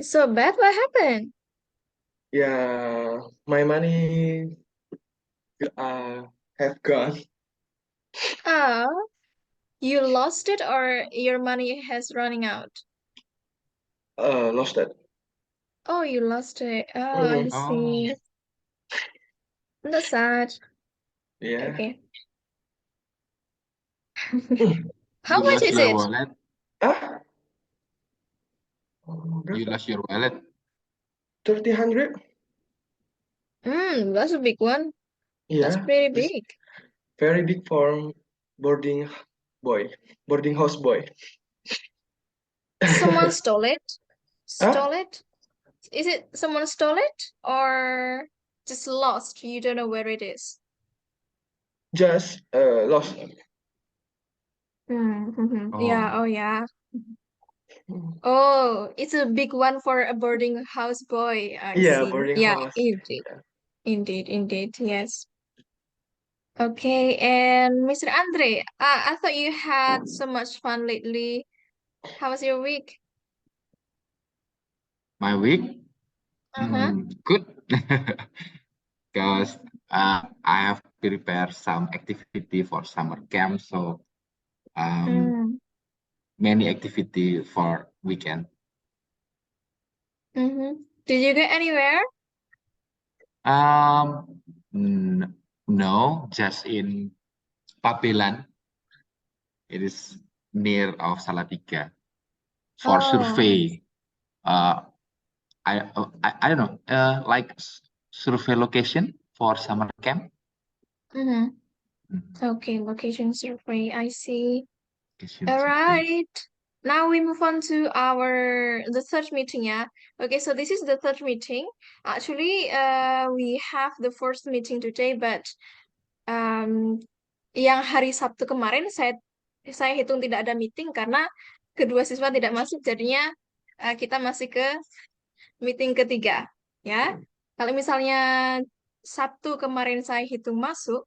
So bad, what happened? Yeah, my money uh have gone. Oh, you lost it or your money has running out? Lost it. Oh, you lost it. Oh, I Mhm. see. Oh, That's sad. Yeah. Okay. Mm. How you much lost is your it? wallet? Ah, You berapa? lost your wallet? 3000? That's a big one. That's Yeah, pretty it's big. very big for boarding boy, boarding house boy. Someone stole it? Ah, Stole it? Is it someone stole it or just lost? You don't know where it is. just lost. Yeah, Oh, oh yeah. Oh, it's a big one for a boarding house boy. I Yeah, see. boarding Yeah, house. indeed. Indeed, indeed. Yes. Okay, and Mr. Andre, I thought you had so much fun lately. How was your week? my week? Uh-huh. Good. Because I have prepared some activity for summer camp, so um, Mm. many activity for weekend. Mm-hmm. Did you get anywhere? Um, no, just in Papelan. It is near of Salatiga for Oh. survey. Uh, I don't know, like survey location for summer camp. Mm-hmm. Mhm. Okay, location survey. I see. Location All survey. right. Now we move on to the third meeting, yeah. Okay, so this is the third meeting. Actually, we have the first meeting today, but um, yang hari Sabtu kemarin saya hitung tidak ada meeting karena kedua siswa tidak masuk, jadinya kita masih ke meeting ketiga, ya. Kalau misalnya Sabtu kemarin saya hitung masuk,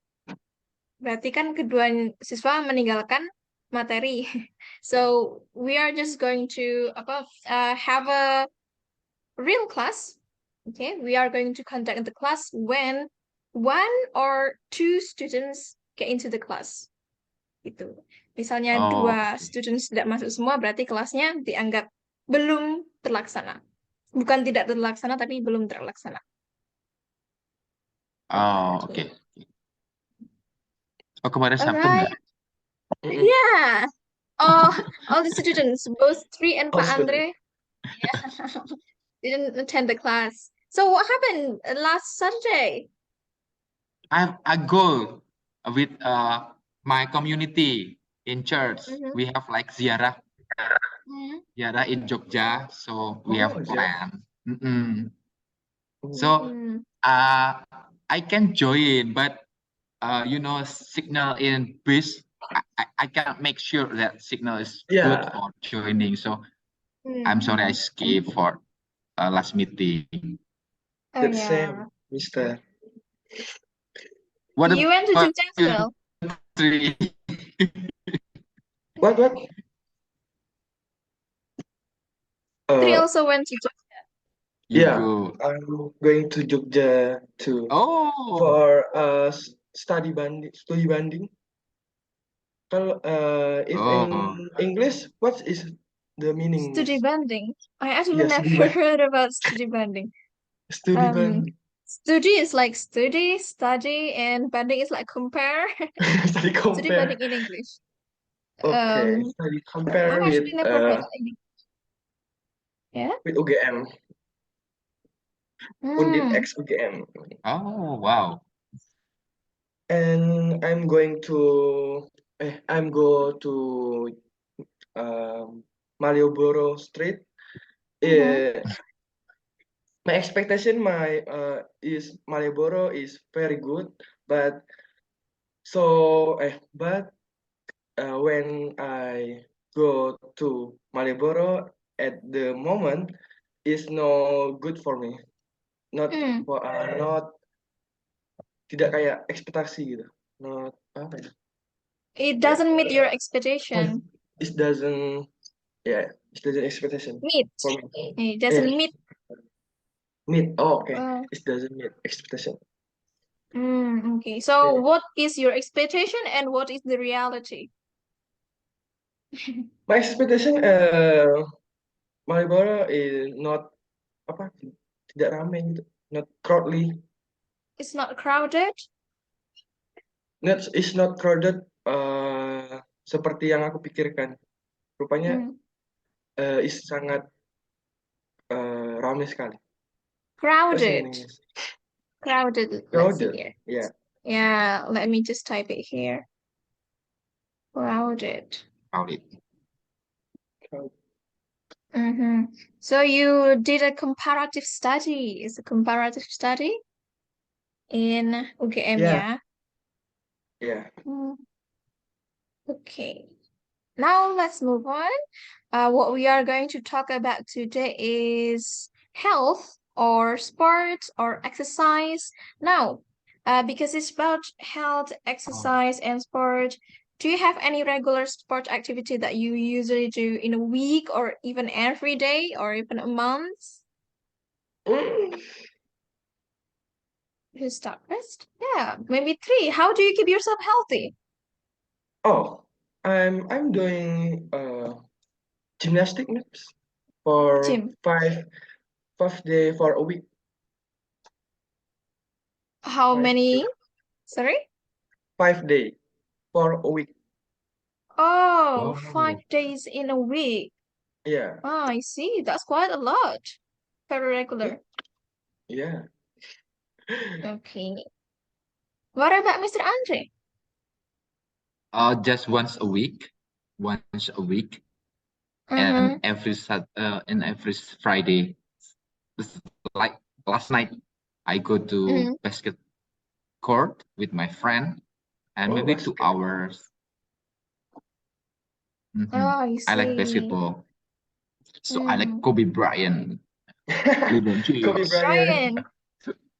berarti kan kedua siswa meninggalkan materi. So we are just going to have a real class. Okay, we are going to conduct the class when one or two students get into the class. Gitu. Misalnya Oh, dua okay. students tidak masuk semua, berarti kelasnya dianggap belum terlaksana. Bukan tidak terlaksana, tapi belum terlaksana. Oh, Gitu. okay. Oh, kemarin Sabtu Alright. enggak? Mm-mm. Yeah. All the students, both Tri and Pak Hospital. Andre, yeah, didn't attend the class. So what happened last Saturday? I go with my community in church. Mm-hmm. We have like ziarah in Jogja, so we have Oh, yeah. plan. Mm-mm. So Mm-hmm. uh, I can join, but signal in bus. I cannot make sure that signal is good Yeah, for joining. So I'm sorry I Mm-hmm. skipped for last meeting. Oh the yeah. same, Mister. What You went to about Jogja as you well. three? What? Tri Uh, also went to Jogja. You yeah, go. I'm going to Jogja too Oh, for study banding. Kalau if in oh. English, what is the meaning, Studi Miss? banding. I actually Yeah, never heard about studi banding. studi Um, banding. studi is like study, and banding is like compare. Study Studi compare. banding in English. Okay, Um, study compare I've actually never heard that in English. Yeah. with UGM, Undip Hmm. X UGM. Oh, wow. And I'm go to Malioboro Street. Mm-hmm. Eh, my expectation my is Malioboro is very good, but when I go to Malioboro at the moment is no good for me. Not Hmm. for not tidak kayak ekspektasi gitu. Not apa ya? It Ya, doesn't meet your expectation. it doesn't. Yeah. It doesn't expectation Meet. for me. It doesn't Yeah, meet. meet. Oh, okay. Uh, It doesn't meet expectation. okay. So Yeah. what is your expectation and what is the reality? My expectation, Marlboro is not apa tidak ramai gitu, not crowdly, It's not crowded. it's not crowded. Seperti yang aku pikirkan. Rupanya is sangat ramai sekali. What's the Crowded. meaning is? Crowded. Let's see Crowded. here. Yeah. Yeah, let me just type it here. Crowded. Crowded. So you did a comparative study. It's a comparative study in UGM, Yeah. yeah? Yeah. Okay. Now let's move on. What we are going to talk about today is health or sports or exercise. Now, because it's about health, exercise, and sport, do you have any regular sport activity that you usually do in a week or even every day or even a month? You start first? Yeah, maybe 3. How do you keep yourself healthy? Oh, I'm doing gymnastics for Gym. 5 day for a week. How 5 many? day. Sorry? 5 day for a week. Oh, Oh. 5 days in a week. Yeah. Ah, I see. That's quite a lot. Very regular. Yeah. Okay. What about Mr. Andre? Just once a week, Mm-hmm. and every Friday. Like last night, I go to basket court with my friend, and Oh, maybe basket. 2 hours. Oh, I I like see. basketball, so I like Kobe Bryant. LeBron Kobe James. Bryant. Brian,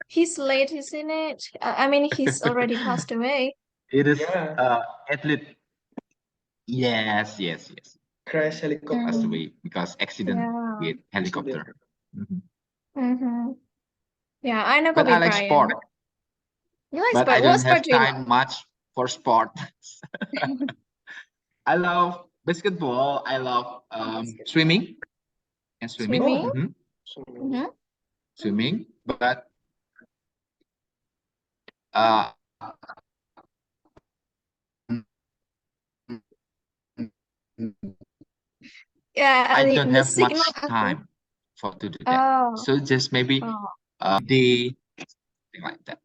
he's late, isn't it? I mean, he's already passed away. It is Yeah. athlete. Yes. Crash helicopter. Passed away because accident Yeah. with helicopter. Yeah, I know But Kobe I like Bryant. sport. You like But sport? I What don't sport have do you like? time much for sport. I love basketball. I love swimming and swimming. Swimming? Mhm. Swimming, but uh, Yeah, I don't the have much signal. time to do that. Oh. So just maybe a day, something like that.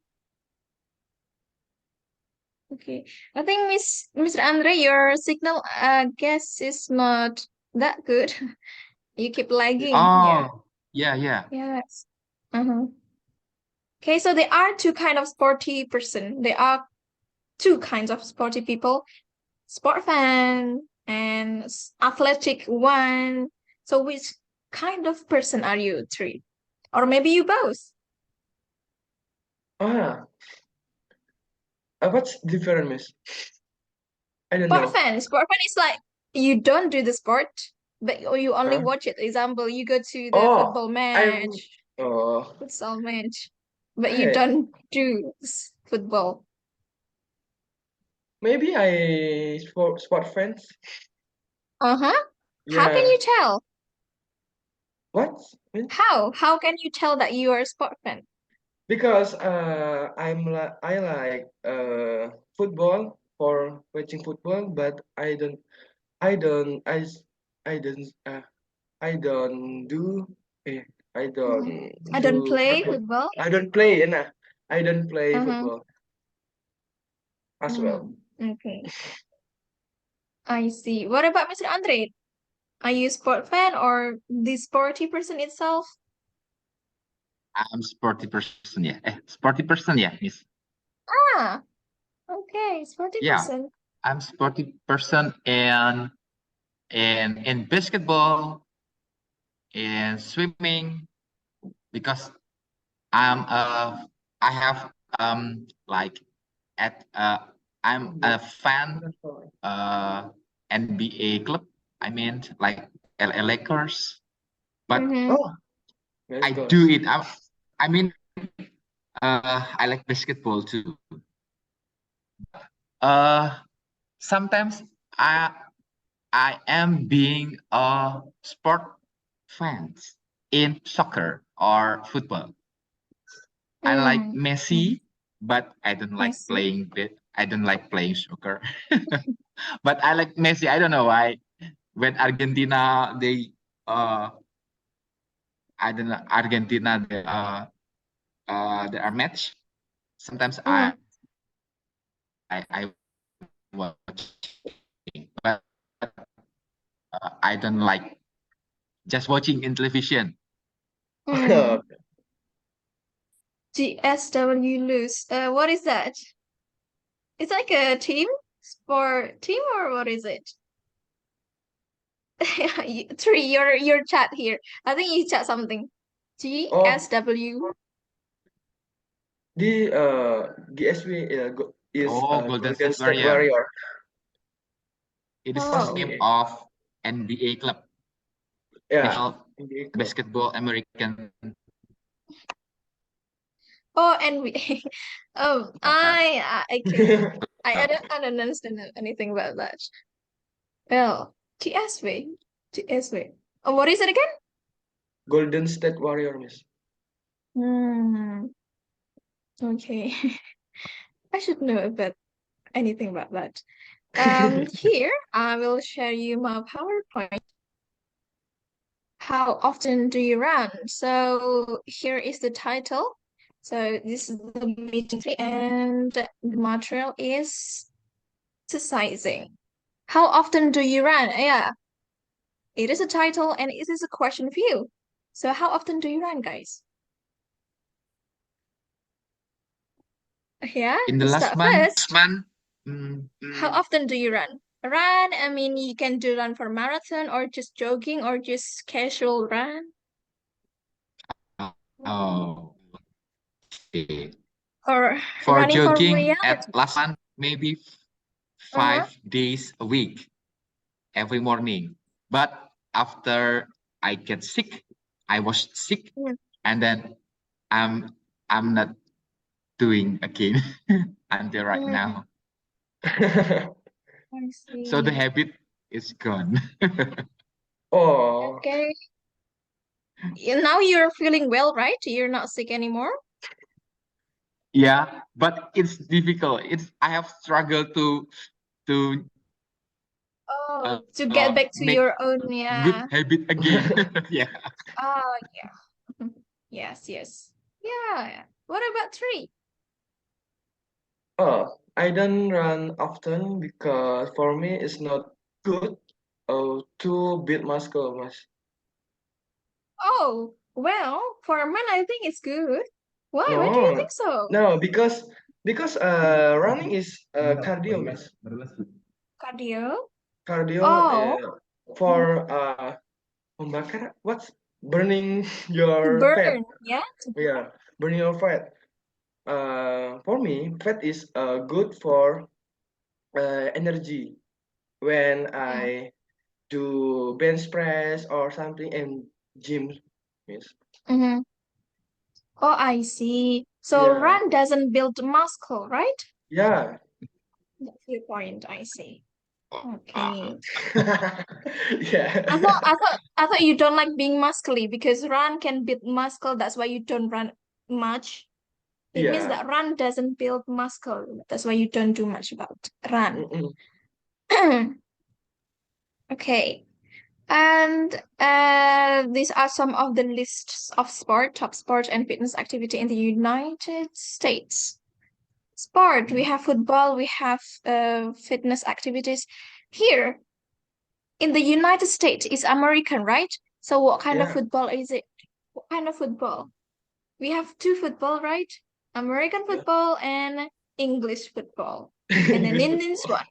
Okay. I think Mr. Andre, your signal guess is not that good. You keep lagging. Oh, yeah. Yes. Okay, so there are two kind of sporty person. There are two kinds of sporty people. Sport fan and athletic one. So which kind of person are you, 3? Or maybe you both? What's different, Miss? I don't Sport know. fan. Sport fan is like you don't do the sport, but you only Huh? watch it. Example, you go to the Oh, football match, oh, futsal match, but you hey, don't do football. maybe I sport fans. How can Yeah. you tell? What? How can you tell that you are a sport fan? Because I like football for watching football, but I don't I don't I s- I don't I don't do I don't I don't do play football. I don't play I don't play Uh-huh. football as well. Okay. I see. What about Mr. Andre? Are you a sport fan or the sporty person itself? I'm sporty person, yeah. Sporty person, yeah, Miss. Ah, okay, sporty Yeah, person. I'm sporty person, and in basketball, in swimming, because I have like I'm a fan NBA club. I mean, like LA Lakers, but Mm-hmm. Oh, I Lakers. do it. I mean, I like basketball too. Sometimes I am being a sport fans in soccer or football. I like Mm. Messi, but I don't I like see. playing I don't like playing soccer. But I like Messi. I don't know why. When Argentina I don't know, Argentina their match. Sometimes Mm. I watch, but I don't like just watching in television. Mm. GSW lose. What is that? It's like a sport team, or what is it? Three, your chat here. I think you chat something. Oh, GSW. the GSW is Oh, Golden Golden State State Warrior. Warrior. It is the Oh. name NBA. of NBA club, Yeah, National NBA club. Basketball American. Oh, and we. Oh, okay. I don't understand anything about that. Well, TSV. TSV. Oh, what is it again? Golden State Warrior, Miss. Hmm. Okay. I should know about anything about that. Here I will share you my PowerPoint. How often do you run? So here is the title. So this is the meeting three, and the material is exercising. How often do you run? Yeah, it is a title and it is a question for you. So how often do you run, guys? Yeah, In the last start month, first. How mm, often do you run? Run, I mean, you can do run for marathon or just jogging or just casual run. oh, okay. Or For running for jogging reality. at last month, maybe Uh-huh. 5 days a week, every morning. But after I get sick, I was sick, Mm. and then I'm not doing again until right Mm, now. I So the see. habit is gone. Oh, Okay. Now you're feeling well, right? You're not sick anymore? Yeah, but it's difficult. I have struggled to Oh, to get back to make your own, good yeah. habit again. Yeah. Oh, yeah. Yes, yes. Yeah. What about three? oh, I don't run often because for me it's not good. Oh, to build muscle, Mas. Oh, well, for a man, I think it's good. Why? Why do you No, think so? no, because running is cardio, Mas. Cardio? Cardio Oh, for membakar what's burning to your fat. burn, yeah? Yeah, burning your fat. For me, fat is good for energy when Mm. I do bench press or something and gym. Yes. Mm-hmm. Oh, I see. So Yeah. run doesn't build muscle, right? Yeah. That's your point, I see. Uh, Okay. Yeah. I thought you don't like being muscly because run can build muscle. That's why you don't run much. It means Yeah. that run doesn't build muscle. That's why you don't do much about run. Mm-mm. Okay. And these are some of the lists of top sport and fitness activity in the United States. Sport, we have football, we have fitness activities. Here in the United States, it's American, right? So what kind of Yeah. football is it? What kind of football? We have two football, right? American Yeah. football and English football. And then English in this football.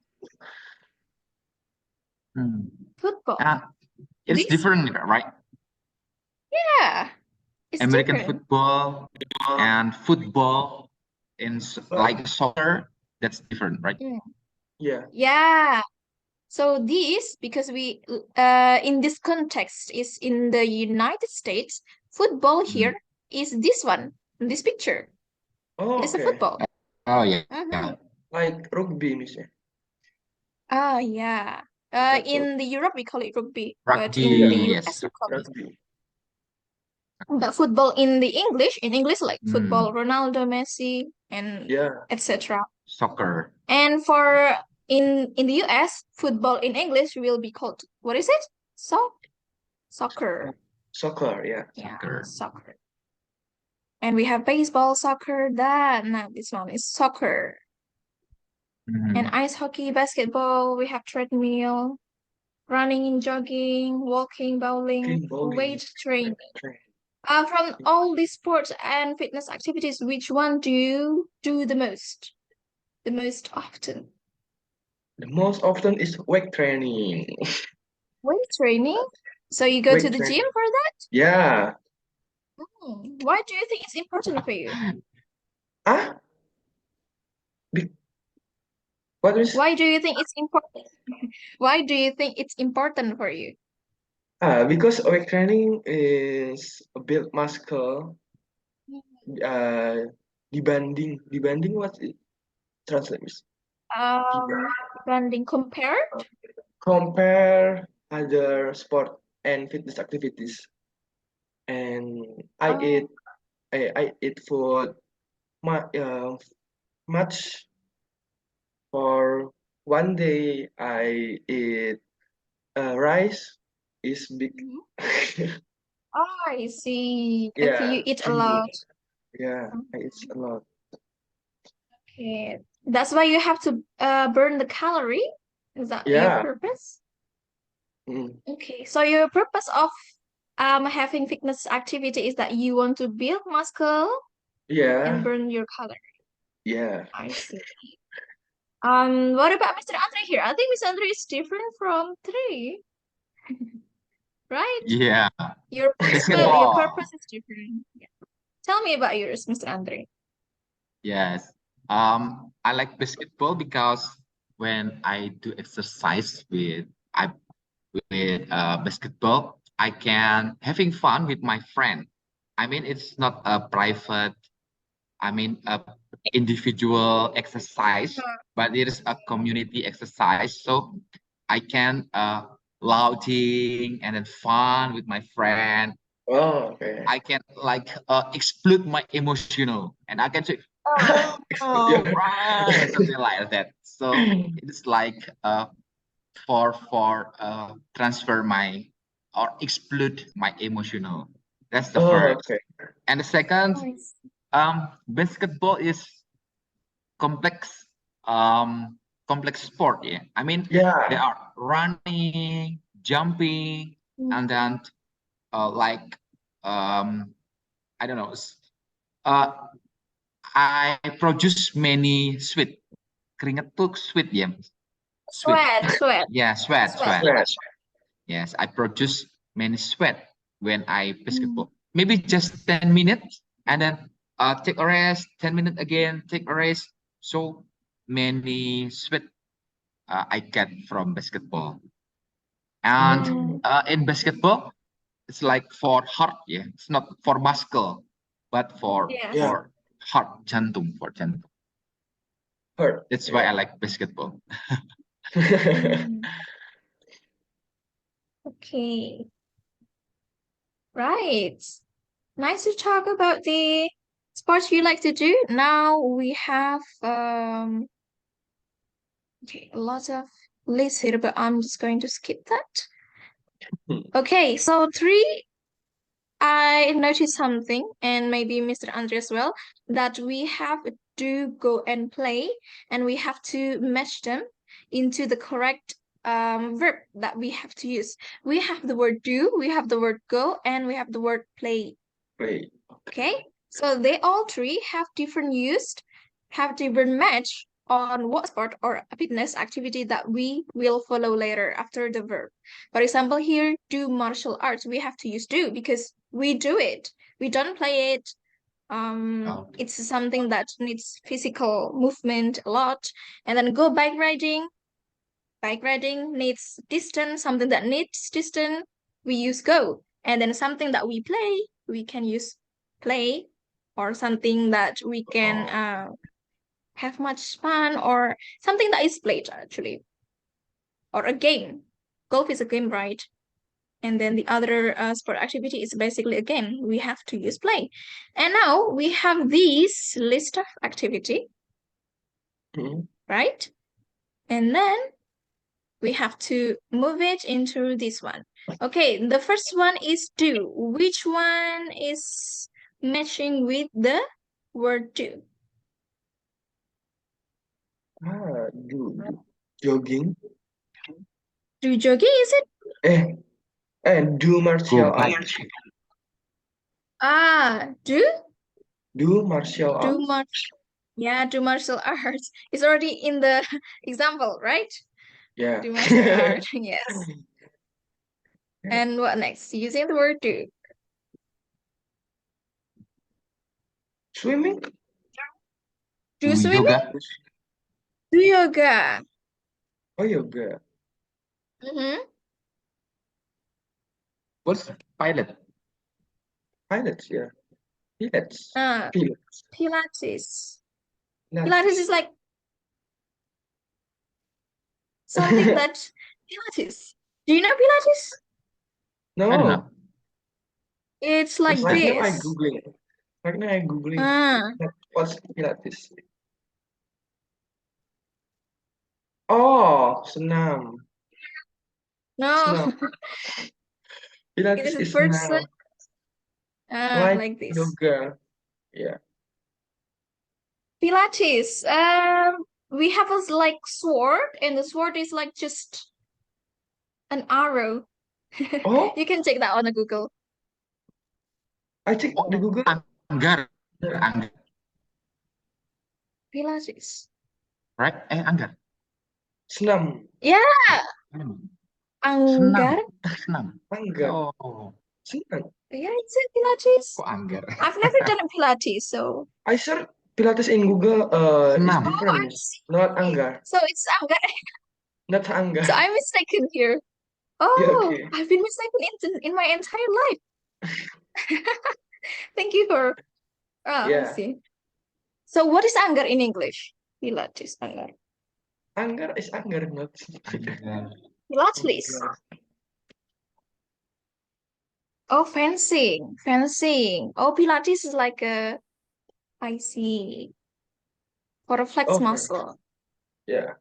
one, football. it's This, different, right? yeah, it's American different. football and football in But like soccer, that's different, right? Mm. yeah. Yeah, So this, because we in this context is in the United States, football here is this one, in this picture. Oh, It's a okay. football. Oh yeah, Mm-hmm. Like rugby misalnya. Ah, yeah. Like In the Europe we call it rugby, but in Yeah, the rugby. US Yes. we call it. rugby. But football in English like football, Mm, Ronaldo, Messi, and Yeah, etc. soccer. And for in the US, football in English will be called, what is it? Soccer. soccer. Yeah. Yeah, Soccer. soccer. And we have baseball, soccer, that. Now this one is soccer. And Mhm. ice hockey, basketball, we have treadmill, running, jogging, walking, bowling, King bowling. weight training. Train. From all these sports and fitness activities, which one do you do the most? The most often? The most often is weight training. Weight training? So you go to Weight the gym training. for that? Yeah. Why do you think it's important for you? Ah, be- what is Why do you think it's important? Why do you think it's important for you? because weight training is a build muscle uh dibanding what it translates Branding compared? compare other sport and fitness activities, and I Oh, eat I eat food much for one day. I eat rice is big. mhm. Oh, I see. Okay, Yeah, you eat a food. lot. Yeah, I eat a lot. Okay. That's why you have to burn the calorie. Is that your Yeah. purpose? Mm. Okay. So your purpose of having fitness activity is that you want to build muscle and Yeah. burn your calorie. Yeah. I see. What about Mr. Andre here? I think Mr. Andre is different from three, right? Yeah. Your Basketball. purpose is different. Yeah. Tell me about yours, Mr. Andre. Yes. I like basketball because when I do exercise with basketball, I can having fun with my friend. I mean, it's not a private, I mean, a individual exercise, but it is a community exercise. So I can louding and then fun with my friend. Oh, okay. I can like explode my emotional, and I can say, Yeah. oh, right, something like that. So it's like for transfer my or explode my emotional. That's the Oh, first. okay. And the second, Nice. basketball is complex complex sport. Yeah, I mean Yeah. they are running, jumping, and then like I don't know. I produce many sweat. Keringat tuh sweat ya. Sweat. Sweat. Yeah, sweat. Sweat. Yes, I produce many sweat when I basketball. Maybe just 10 minutes and then take a rest, 10 minutes again, take a rest. So many sweat I get from basketball. And in basketball, it's like for heart, yeah. It's not for muscle, but Yes. Yeah. for heart, jantung, for jantung. Hurt. That's why I like basketball. Okay. Right. Nice to talk about the sports you like to do. Now we have okay, a lot of lists here, but I'm just going to skip that. Okay, so three, I noticed something, and maybe Mr. Andre as well, that we have do, go, and play, and we have to match them into the correct verb that we have to use. We have the word do, we have the word go, and we have the word play. Wait. Okay, so they all three have different match on what sport or fitness activity that we will follow later after the verb. For example, here, do martial arts, we have to use do because we do it. We don't play it. It's something that needs physical movement a lot. And then go bike riding. Bike riding needs distance, something that needs distance, we use go. And then something that we play, we can use play, or something that we can have much fun, or something that is played actually, or a game. Golf is a game, right? And then the other sport activity is basically, again, we have to use play. And now we have this list of activity, Mhm. right? And then we have to move it into this one. Okay, the first one is do. Which one is matching with the word do? Do jogging. Do jogging, is it? Do martial Go bike. arts. Do? Do martial Do arts. do martial arts. It's already in the example, right? Yeah. Do martial arts, yes. And what next? Using the word do. Swimming. Do Do swimming? yoga. Do yoga. Oh, yoga. What's pilot? Pilots, yeah. Pilots. Uh, Pilots. Pilates. Pilates Pilates. is like something that Pilates. Do you know Pilates? I don't know. No. It's like Right now this. I'm Googling. Right now I'm Googling. Ah, What's Pilates? Oh, senam. no, Senam. it Pilates is a is person. senam. Like this. Yoga. Yeah. Pilates. We have a like sword, and the sword is like just an arrow. Oh, You can check that on the Google. I check Oh, the Google. Anggar. Yeah. Anggar. Pilates. Right? Anggar. Senam. Yeah, Senam. Anggar. Senam. Anggar. Oh, Senam. Yeah, it's a Pilates. kok Anggar? I've never done a Pilates, so. I search Pilates in Google. It's Senam. Oh, I different. see. Not Anggar. So it's Anggar. Not So Anggar. I'm mistaken here. Yeah, Oh, okay. I've been mistaken in my entire life. Thank you for. I Yeah. see. So what is Anggar in English? Pilates, Anggar. Anggar is Anggar, not Anggar. Pilates. Anggar. Oh, fencing. Fencing. Oh, Pilates is like a, I see, for a flex Okay. muscle. Yeah.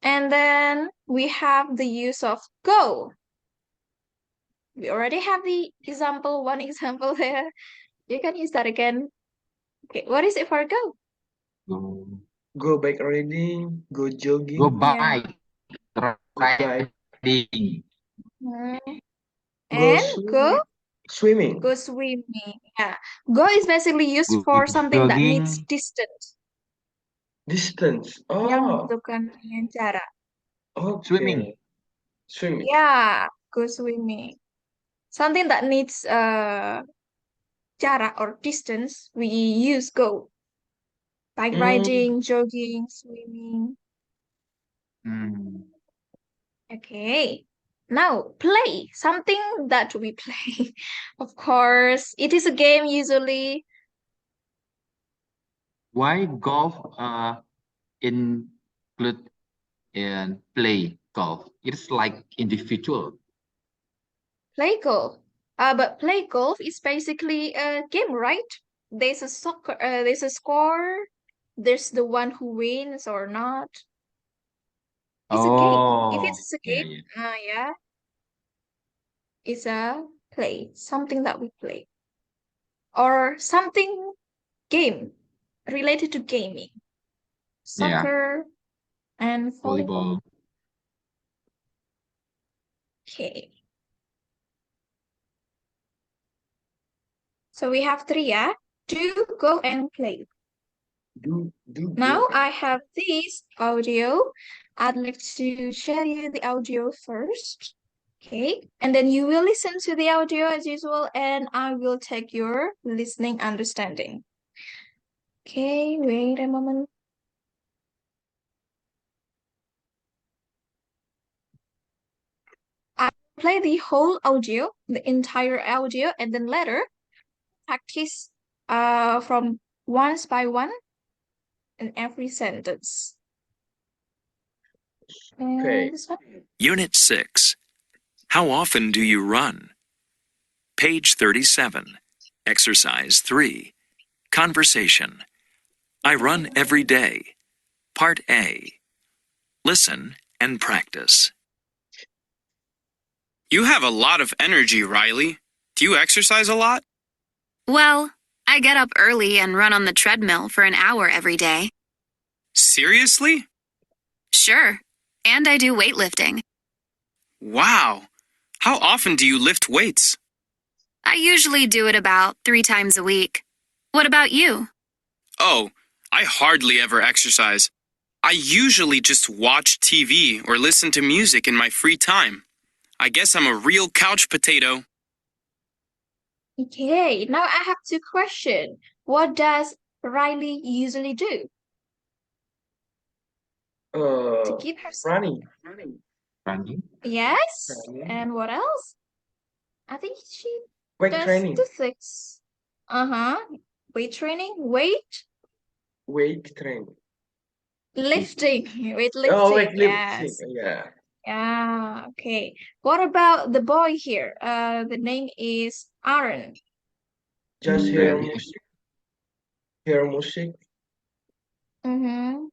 And then we have the use of go. We already have the example, one example there. You can use that again. Okay, what is it for go? Go, Go bike riding. Go go jogging. Yeah. bike. Go bike. Riding. Mm. Go And go swimming. swimming. Yeah. Go is basically used Go for something that needs jogging. distance. Distance. Yang Oh, membutuhkan dengan jarak. Swimming. okay. Swimming. Yeah, go swimming. Something that needs jarak or distance, we use go. Bike Mm, riding, jogging, swimming. Hmm. Okay. Now, play. Something that we play. Of course, it is a game usually. Why golf include in play golf? It's like individual. Play golf. But play golf is basically a game, right? There's a soccer, there's a score, there's the one who wins or not. It's a game. If Oh, it's a yeah, game, yeah. yeah, it's a play, something that we play. Or something game related to gaming. Yeah, Soccer and volleyball. volleyball. Okay. So we have three, yeah? Do, go, and play. do Now go. I have this audio. I'd like to share you the audio first. Okay. And then you will listen to the audio as usual, and I will take your listening understanding. Okay, wait a moment. play the whole audio, the entire audio, and then later practice from once by one in every sentence. Okay. And this one. Unit 6. How often do you run? Page 37. Exercise 3. Conversation. I run every day. Part A. Listen and practice. You have a lot of energy, Riley. Do you exercise a lot? Well, I get up early and run on the treadmill for an hour every day. Seriously? Sure. And I do weightlifting. Wow. How often do you lift weights? I usually do it about 3 times a week. What about you? Oh, I hardly ever exercise. I usually just watch TV or listen to music in my free time. I guess I'm a real couch potato. Okay, now I have two questions. What does Riley usually do to keep herself? Running. Running. Yes, Running. and what else? I think she Weight does training. 2 things. Weight training, Weight training. lifting, Oh, weightlifting. weightlifting. Yes. Yeah. Yeah, okay. What about the boy here? The name is Aaron. Just hear Well, music. Hear music. Mm-hmm.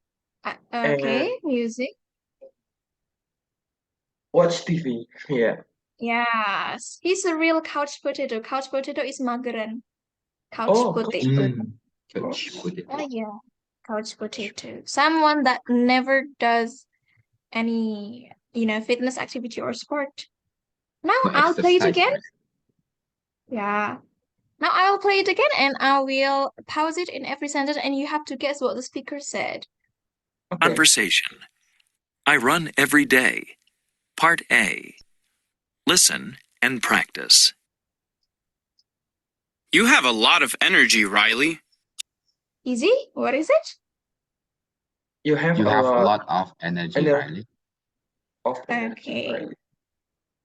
Okay, music. Watch TV. Yeah. Yes, he's a real couch potato. Couch potato is mageran. Couch Oh, potato. Coach put it. Oh yeah, couch potato. Someone that never does any, fitness activity or sport. Now No I'll play it exercise, again. right? Yeah. Now I will play it again and I will pause it in every sentence and you have to guess what the speaker said. okay. Conversation. I run every day. Part A. Listen and practice. You have a lot of energy, Riley. Easy? What is it? You have You a have a lot lot of energy, Ener- Riley. of energy. Okay. Right?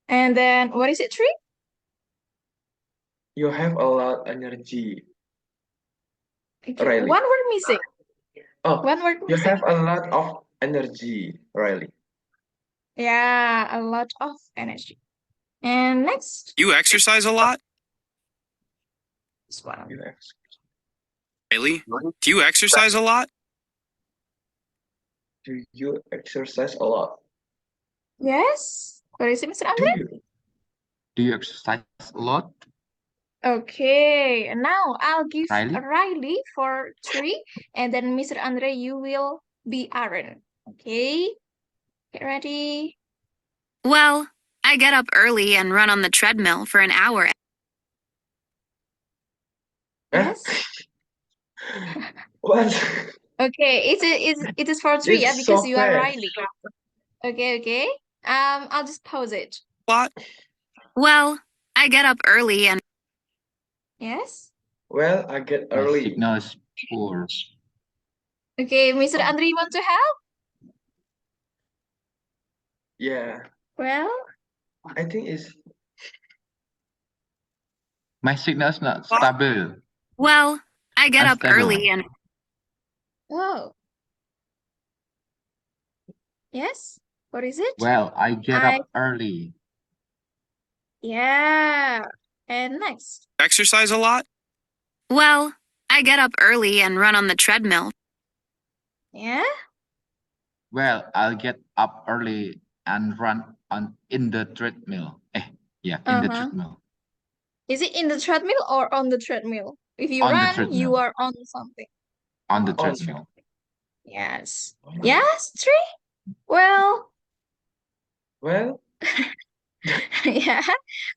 And then what is it, Tree? You have a lot energy. Okay. Riley. One word missing. Oh, One word you missing. have a lot of energy, Riley. Yeah, a lot of energy. And next, You exercise a lot? this one. You have- Riley, do you exercise a lot? Do you exercise a lot? Yes. What is it, Mr. Do Andre? you? Do you exercise a lot? Okay, now I'll give Riley? Riley for 3, and then Mr. Andre, you will be Aaron. Okay, get ready. Well, I get up early and run on the treadmill for an hour. Yes. What? Okay, it is for 3, yeah, It's because so you are fast. Riley. Okay. I'll just pause it. Lot? Well, I get up early and Yes. Well, I get My early. signal is poor. Okay, Mr. Andre, you want to help? Yeah, Well, I think it's My signal is not stable. well, I get up Unstable. early and oh. Yes. What is it? Well, I get up early. Yeah. And next. Exercise a lot? well, I get up early and run on the treadmill. Yeah. Well, I'll get up early and run in the treadmill. In the Uh-huh. treadmill. Is it in the treadmill or on the treadmill? If you On the run, treadmill. you are on something. On the On. treadmill. Yes. Yes, Tree? Well, well, yeah.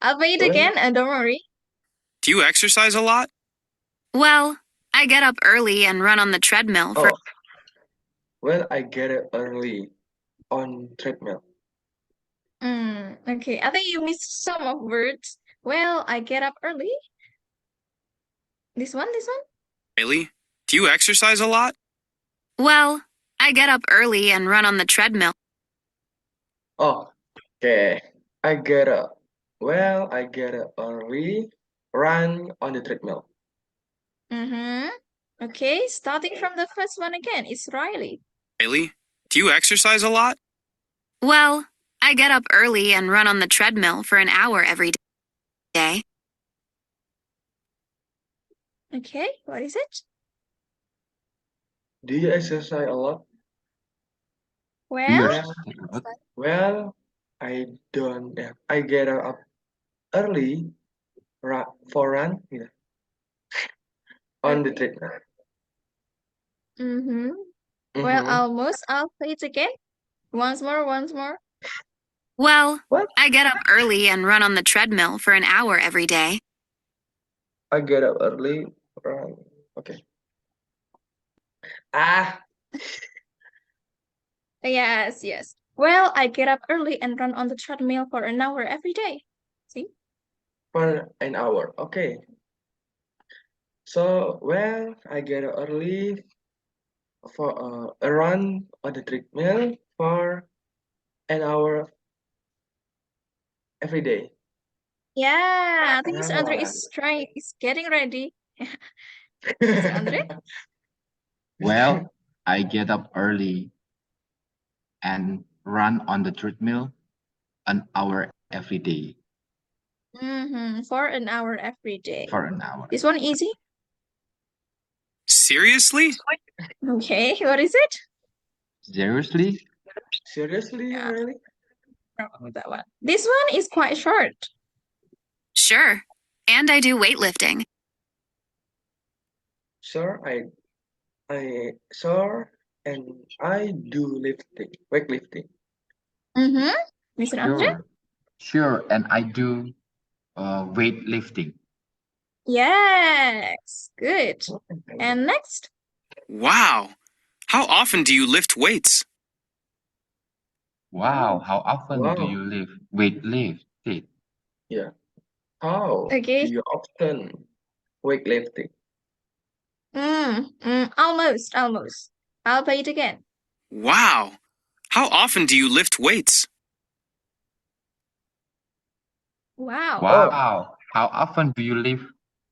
I'll play it Well- again and don't worry. Do you exercise a lot? Well, I get up early and run on the treadmill for oh, well, I get it early on treadmill. Okay. I think you missed some of words. Well, I get up early. This one? Riley, do you exercise a lot? well, I get up early and run on the treadmill. Oh, okay. I get up Well, I get up early, run on the treadmill. Mm-hmm. Okay, starting from the first one again, it's Riley. Riley, do you exercise a lot? Well, I get up early and run on the treadmill for an hour every day. Okay, what is it? Do you exercise a lot? Well, Yours. Well, I don't. Yeah, I get up early, for run, yeah, on the okay. treadmill. Mm-hmm. Well, Mm-hmm. almost. I'll play it again. Once more, once more. Well, What? I get up early and run on the treadmill for an hour every day. I get up early, run. Okay. Ah, Yes, yes. Well, I get up early and run on the treadmill for an hour every day. See? for an hour. Okay. So, well, I get up early for a run on the treadmill for an hour every day. Yeah, I think Mr. Andre Ah. is getting ready. Mr. Andre? Well, I get up early and run on the treadmill an hour every day Mm-hmm. For an hour every day. for an hour. This one easy. Seriously? Okay, what is it? Seriously? Seriously, Yeah. really? Wrong with that one. This one is quite short. Sure. And I do weightlifting. Sure, sure, and I do lifting, weightlifting. Mm-hmm. Mr. Andre? Sure. Sure, and I do weightlifting. Yes, good. And next? Wow. How often do you lift weights? Wow, how often do Wow. you lift? Yeah. How do Okay. you often weightlifting? Almost, almost. I'll play it again. Wow. How often do you lift weights? Wow. Wow, how often do you lift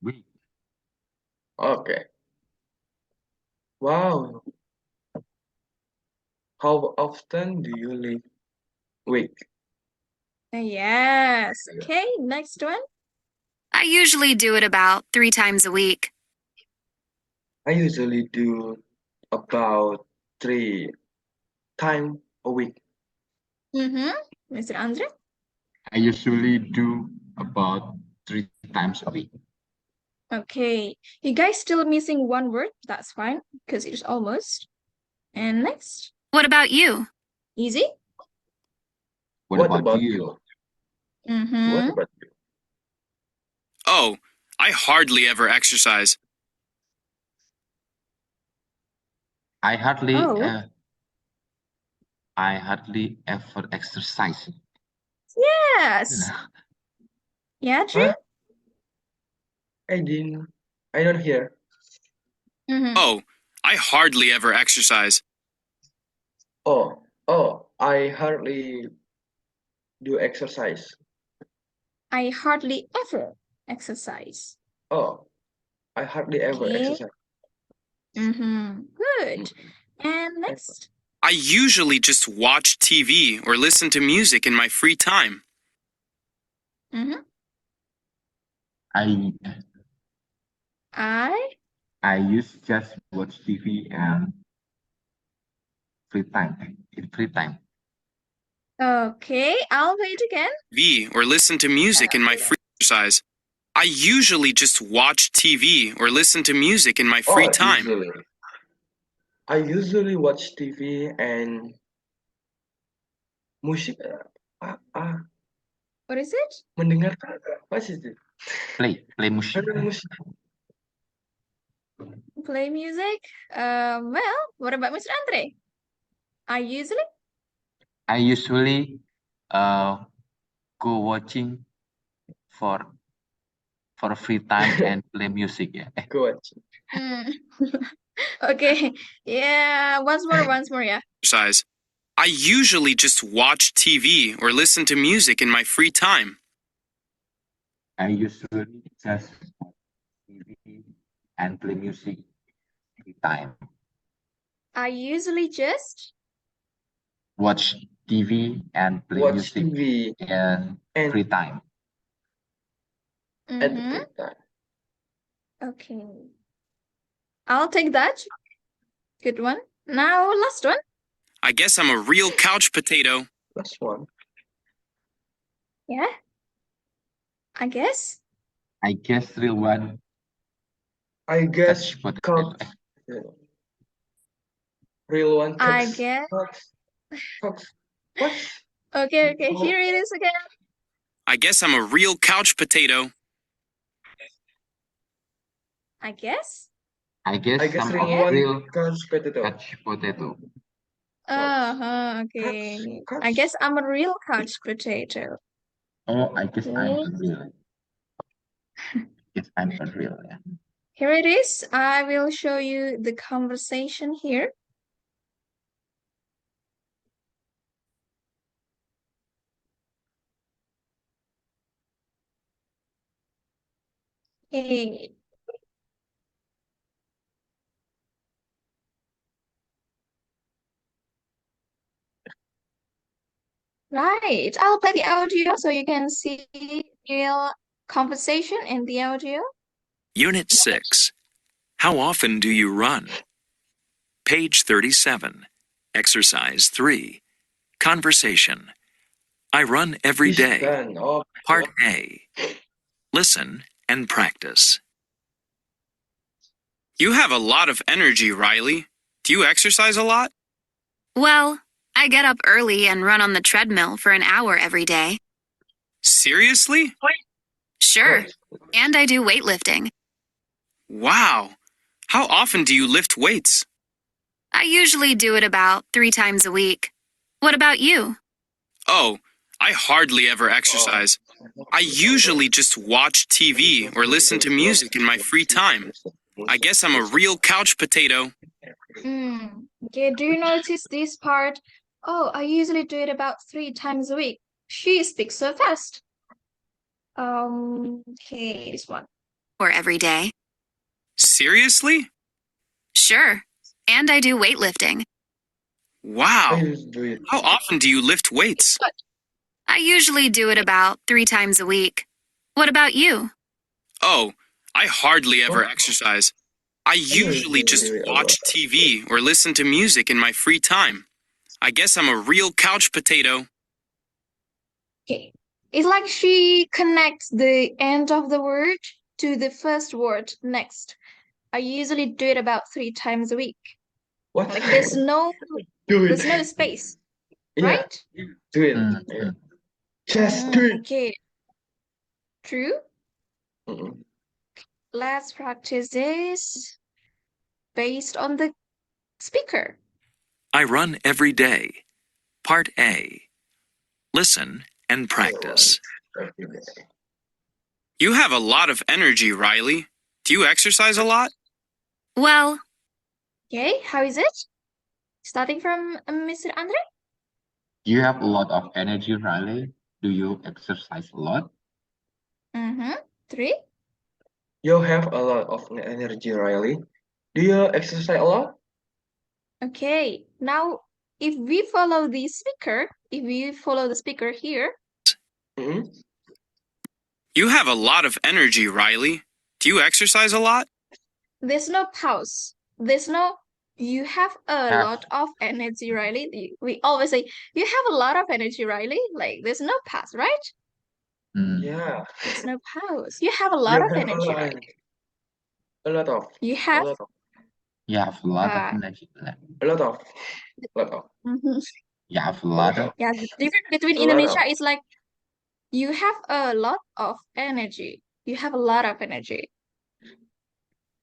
weight? Okay. Wow. How often do you lift weight? Yes. Okay, next one. I usually do it about 3 times a week. I usually do about 3 times a week. Mm-hmm. Mr. Andre? I usually do about 3 times a week. Okay. You guys still missing one word? That's fine, because it's almost. And next. What about you? Easy? What about you? Mm-hmm. What about you? Oh, I hardly ever exercise. I hardly Oh. I hardly ever exercise. Yes. Yeah, true? Huh? I don't hear. Mm-hmm. Oh, I hardly ever exercise. Oh, I hardly do exercise. I hardly ever exercise. Oh, I hardly ever Okay. exercise. Mm-hmm. Good. Mhm. And next. I usually just watch TV or listen to music in my free time. Mm-hmm. I I used just watch TV and in free time. Okay, I'll play it again. TV or listen to music in my free exercise. I usually just watch TV or listen to music in my free time. I usually watch TV and musik. What is it? Mendengarkan. What is it? Play music. Musik. Play music? Well, what about Mr. Andre? I usually go watching for a free time and play music. Yeah. Go watch. Okay. Yeah, once more, yeah. Exercise. I usually just watch TV or listen to music in my free time. I usually just watch TV and play music every time. I usually just Watch TV and play Watch music TV in and free time. at the Mhm. free time. Okay. I'll take that. Good one. Now, last one. I guess I'm a real couch potato. Last one. Yeah. I guess. I guess real one I guess touch potato. Cox. Real one. I Cox. guess. Cox. What? Okay, here it is again. I guess I'm a real couch potato. I guess. I guess I guess some real of one. real Couch potato. touch potato. Okay. Couch. I guess I'm a real couch potato. Oh, I guess I'm Okay. unreal. Yes, I'm unreal. Yeah. Here it is. I will show you the conversation here. Okay. Right. I'll play the audio so you can see real conversation in the audio. Unit 6. How often do you run? Page 37. Exercise 3. Conversation. I run every He's day. done. Oh, Part A. Listen and practice. You have a lot of energy, Riley. Do you exercise a lot? Well, I get up early and run on the treadmill for an hour every day. Seriously? Sure. And I do weightlifting. Wow. How often do you lift weights? I usually do it about 3 times a week. What about you? Oh, I hardly ever exercise. I usually just watch TV or listen to music in my free time. I guess I'm a real couch potato. Okay, do you notice this part? Oh, I usually do it about 3 times a week. She speaks so fast. Okay, this one. Or every day. Seriously? Sure. And I do weightlifting. Wow. I just do it. How often do you lift weights? I usually do it about 3 times a week. What about you? Oh, I hardly ever exercise. I usually do just it a watch lot. TV or listen to music in my free time. I guess I'm a real couch potato. Okay. It's like she connects the end of the word to the first word next. I usually do it about 3 times a week. What? Like there's no do there's no it. space, Yeah, right? do it. Mm, Yeah. mm. Just do it. Okay. True. Mm-mm. Let's practice this based on the speaker. I run every day. Part A. Listen and practice. You have a lot of energy, Riley. Do you exercise a lot? Well, Okay, how is it? Starting from Mr. Andre? You have a lot of energy, Riley. Do you exercise a lot? 3. You have a lot of energy, Riley. Do you exercise a lot? Okay, now if we follow the speaker, here, Mm-hmm. You have a lot of energy, Riley. Do you exercise a lot? there's no pause. There's no, you have a Have. lot of energy, Riley. We always say, you have a lot of energy, Riley. Like, there's no pause, right? Mm. Yeah. There's no pause. You have a lot of have energy, Riley. a lot of. You A have, lot of. You have a lot Uh, of energy. A lot of. Lot of. You have a lot of. yeah, the difference between A lot Indonesia of. is like, you have a lot of energy. You have a lot of energy.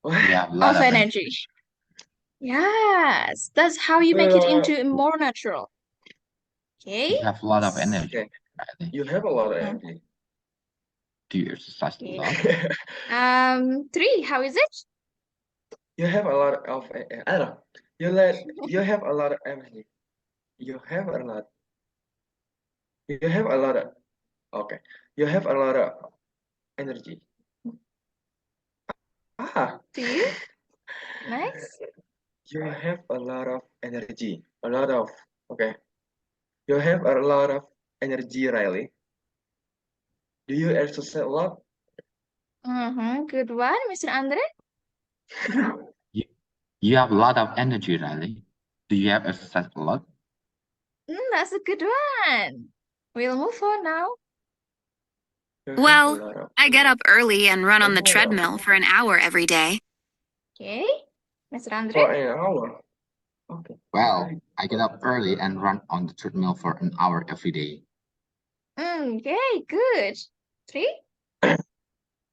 You have a lot Of of energy. Yes, that's how you make it into more natural. Okay. You have a lot of energy, Okay. Riley. You have a lot of energy. Do you exercise a Okay. lot? 3, how is it? You have a lot of. I don't know. You have a lot of energy. You have a lot. You have a lot of. Okay. You have a lot of energy. Ah, Do you? Next. you have a lot of energy. A lot of, okay. You have a lot of energy, Riley. Do you exercise a lot? Good one, Mr. Andre. You have a lot of energy, Riley. Do you have exercise a lot? That's a good one. We'll move on now. You have a Well, lot of. I get up early and run on the Oh, treadmill for an hour every day. Okay, Mr. Andre. for an hour. Okay. Well, I get up early and run on the treadmill for an hour every day. Okay, good. 3.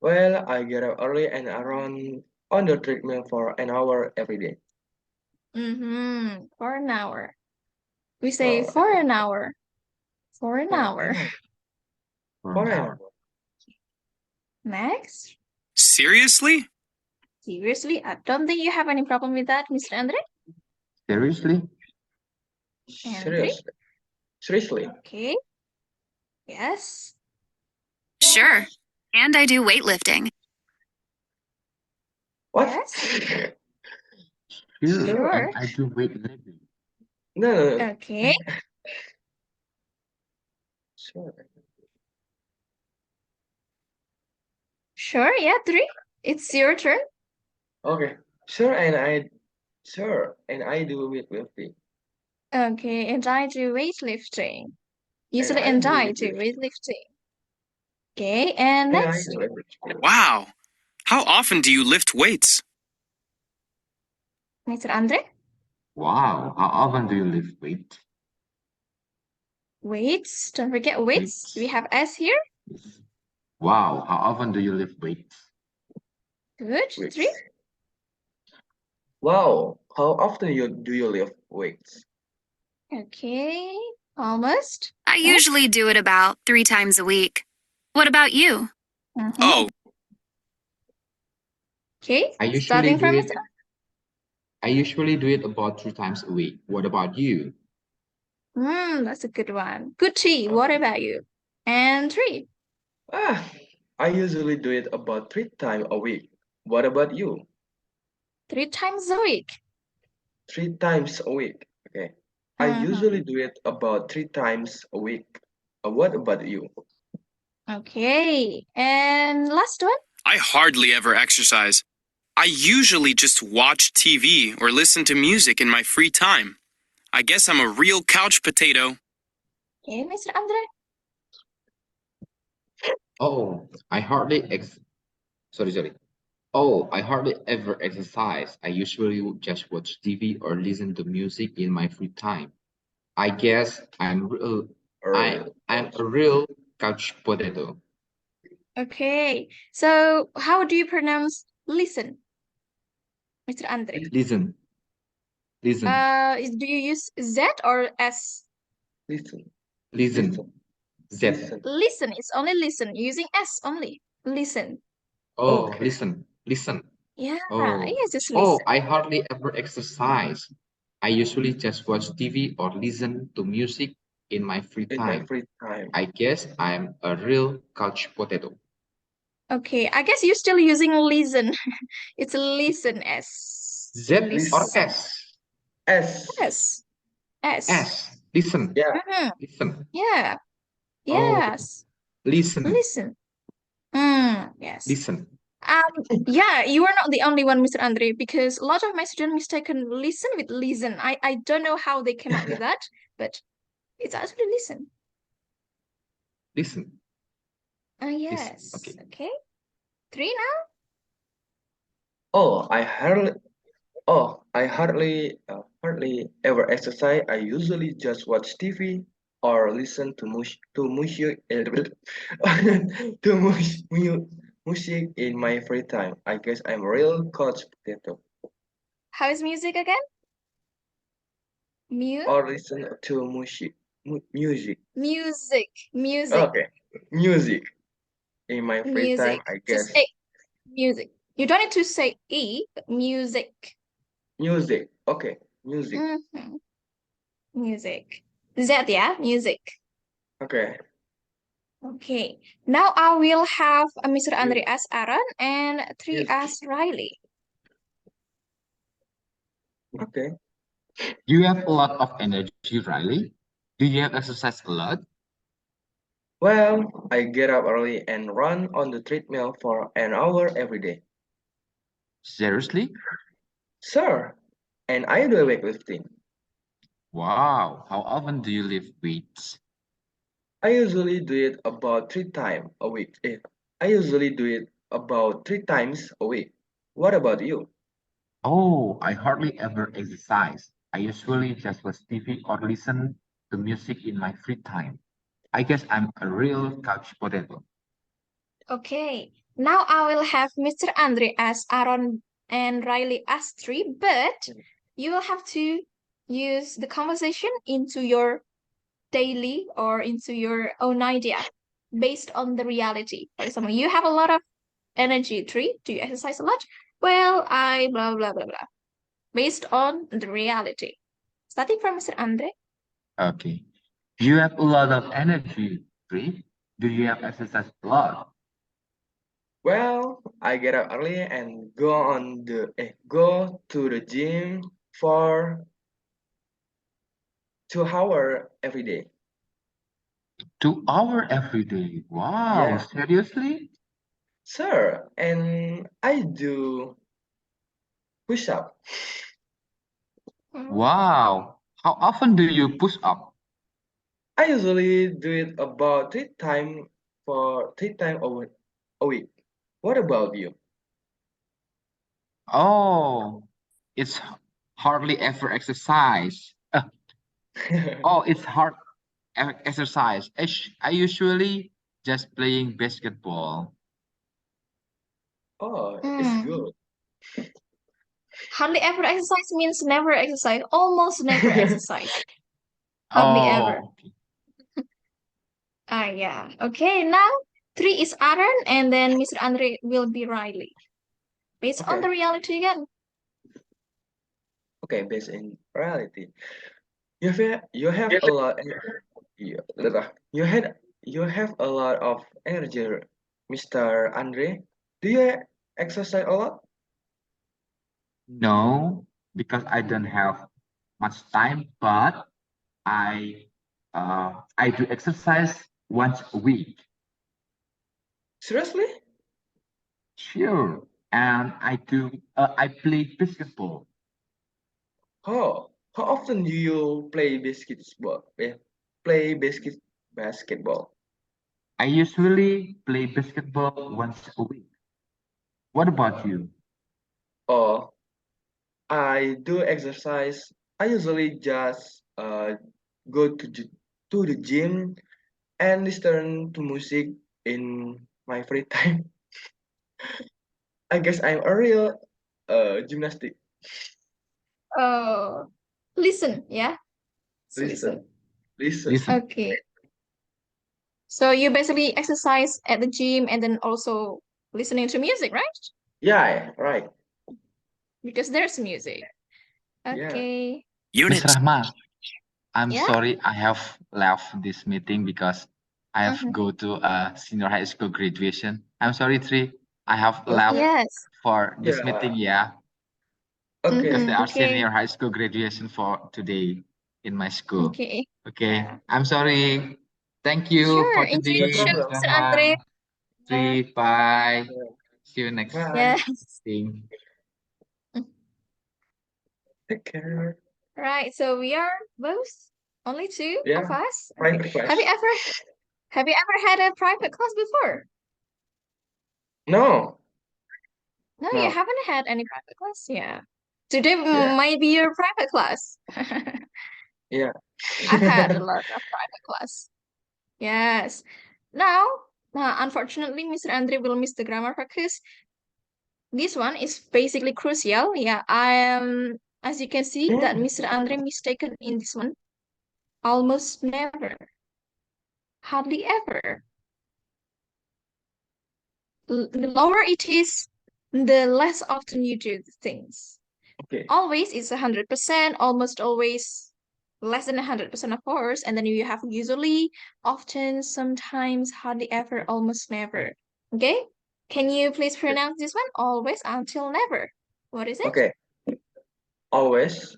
Well, I get up early and I run on the treadmill for an hour every day. For an hour. We say Oh, for an hour. For an for hour. an hour. For For an an hour. hour. Next. Seriously? Seriously, I don't think you have any problem with that, Mr. Andre. Seriously? And 3. Seriously. Seriously. Okay. Yes. Sure. And I do weightlifting. What? Yes. Sure. Sure. And I do weightlifting. No. Okay. Sure. Sure, yeah, 3. It's your turn. Okay. Sure, and I do weightlifting. Okay, and I do weightlifting. You And said I and do I do weightlifting. weightlifting. Okay, and And I next. do weightlifting. Wow. How often do you lift weights? Mr. Andre. Wow. How often do you lift weight? Weights. Don't forget weights. Do we have S here? Wow. How often do you lift weight? Good. Weights. 3. Wow. How often do you lift weights? Okay, almost. I usually do it about 3 times a week. What about you? Oh, Okay, I usually starting do from it. Mr. I usually do it about 3 times a week. What about you? That's a good one. Good T. What Okay. about you? And 3. I usually do it about 3 times a week. What about you? 3 times a week. 3 times a week. Okay. I usually do it about 3 times a week. What about you? Okay, and last one. I hardly ever exercise. I usually just watch TV or listen to music in my free time. I guess I'm a real couch potato. Okay, Mr. Andre. Oh, I hardly ever exercise. I usually just watch TV or listen to music in my free time. I guess I'm a real couch potato. Okay, so how do you pronounce listen, Mr. Andre? Listen. Do you use Z or S? Listen. Listen. Z. Listen. Listen, it's only listen, using S only. Listen. Oh, Okay. listen. Yeah, Oh, yes, just oh, listen. I hardly ever exercise. I usually just watch TV or listen to music in my free In my time. free time. I guess I'm a real couch potato. Okay, I guess you're still using listen. It's listen, S. Z or Listen. S? S. S. S. S. Listen. Yeah. Listen. Yeah. Oh, Yes. listen. Listen. Yes. Listen. Yeah, you are not the only one, Mr. Andre, because a lot of my students mistaken listen with listen. I don't know how they came up with that, but it's actually listen. Listen. Yes. Okay. Okay. 3 now? Oh, I hardly ever exercise. I usually just watch TV or listen to music music in my free time. I guess I'm a real couch potato. How is music again? Or listen to music. Music. Music. Okay. Music. In my free time, Music. I Just guess. music. You don't need to say E, but music. Music. Okay. Music. Music. Z, yeah? Music. Okay. Okay. Now I will have Mr. Andre Yes. as Aaron and 3 Yes. as Riley. Okay. You have a lot of energy, Riley. Do you have exercise a lot? Well, I get up early and run on the treadmill for an hour every day. Seriously? Sure. And I do weightlifting. Wow. How often do you lift weights? I usually do it about 3 times a week. I usually do it about 3 times a week. What about you? Oh, I hardly ever exercise. I usually just watch TV or listen to music in my free time. I guess I'm a real couch potato. Okay. Now I will have Mr. Andre as Aaron and Riley as 3, but you will have to use the conversation into your daily or into your own idea based on the reality. For example, you have a lot of energy, 3. Do you exercise a lot? Well, I blah blah blah blah. Based on the reality. Starting from Mr. Andre. Okay. You have a lot of energy, Pri. Do you have exercise a lot? Well, I get up early and go to the gym for 2 hours every day. 2 hours every day. Wow, Yeah, seriously? sir. And I do push up. Wow. How often do you push up? I usually do it about 3 times a week. What about you? Oh, it's hardly ever exercise. Oh, it's hard exercise. I usually just playing basketball. Oh, it's Mm. good. Hardly ever exercise means never exercise. Almost never exercise. Hardly ever. Oh, okay. Yeah. Okay, now 3 is Aaron and then Mr. Andre will be Riley. Based on Okay, the reality again. okay. Based in reality, you have a lot. You have a lot of energy, Mr. Andre. Do you exercise a lot? No, because I don't have much time, but I do exercise once a week. Seriously? Sure. And I play basketball. How often do you play basketball? Basketball. I usually play basketball once a week. What about you? Oh, I do exercise. I usually just go to the gym and listen to music in my free time. I guess I'm a real gymnastic. Oh, listen, yeah. So Listen, listen. listen. Listen, Okay. So you basically exercise at the gym and then also listening to music, right? Yeah, right. Because there's music. Yeah. Okay. Miss Unit Rahma, I'm Yeah. sorry I have left this meeting because I have Mhm. go to a senior high school graduation. I'm sorry, Tri. I have left Okay. Yes. for this Yeah. meeting, yeah, because Okay. there are Okay. senior high school graduation for today in my school. Okay. Okay, Yeah. I'm sorry. Thank you Sure. for Enjoy today, your No show, Miss problem. Mr. Andre. Rahma. Yeah. Tri, bye. Yeah. See you next Bye. Yes. thing. Take care. Right. So we are both only 2 of Yeah. us. Okay. Private Have you class. ever had a private class before? No. No, you No. haven't had any private class. Yeah. Today Yeah. might be your private class. Yeah. I've had a lot of private class. Yes. Now, unfortunately, Mr. Andre will miss the grammar focus. This one is basically crucial. Yeah, I am, as you can see, that Mr. Andre mistaken in this one. Almost never. Hardly ever. The lower it is, the less often you do the things. Okay. Always is 100%, almost always less than 100%, of course. And then you have usually, often, sometimes, hardly ever, almost never. Okay? Can you please pronounce this one? Always, until, never. What is it? Okay. Always,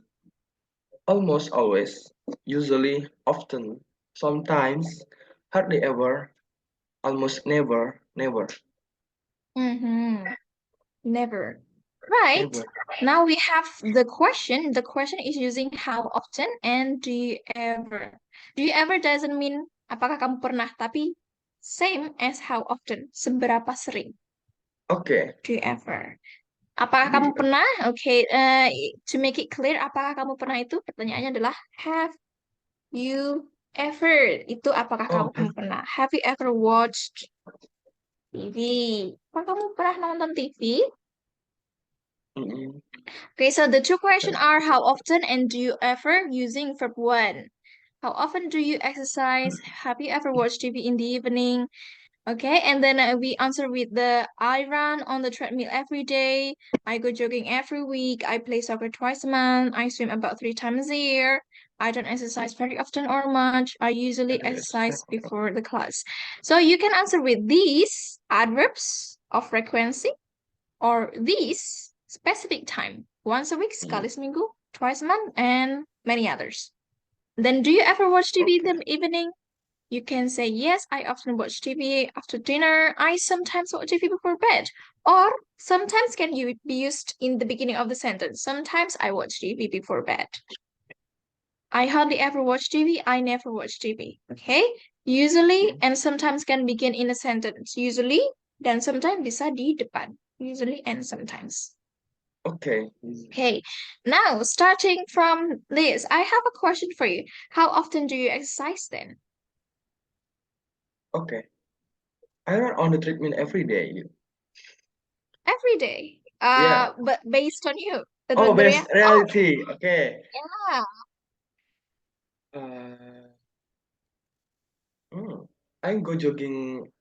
almost always, usually, often, sometimes, hardly ever, almost never, never, Mm-hmm. Never. Right. never. Now we have the question. The question is using how often and do you ever. Do you ever doesn't mean apakah kamu pernah, tapi same as how often. Seberapa sering Okay. do you ever. Apakah kamu pernah? Okay, to make it clear, apakah kamu pernah itu pertanyaannya adalah have you ever? Itu apakah Oh, kamu pernah? Have you ever watched TV? Apakah kamu pernah nonton TV? mm-mm. Okay, so the two questions are how often and do you ever using verb one. How often do you exercise? Have you ever watched TV in the evening? Okay, and then we answer with the I run on the treadmill every day. I go jogging every week. I play soccer twice a month. I swim about 3 times a year. I don't exercise very often or much. I usually exercise before the class. So you can answer with these adverbs of frequency or these specific time. Once a week, sekali seminggu, twice a month, and many others. Then do you ever watch TV in the evening? You can say, yes, I often watch TV after dinner. I sometimes watch TV before bed. Or sometimes can you be used in the beginning of the sentence. Sometimes I watch TV before bed. I hardly ever watch TV. I never watch TV. Okay? Usually and sometimes can begin in a sentence. Usually dan sometimes bisa di depan. Usually and sometimes. Okay. Okay, now starting from this, I have a question for you. How often do you exercise then? Okay. I run on the treadmill every day. Every day. Yeah. But based on you. Oh, The best reality. Okay. yeah. Uh, I go jogging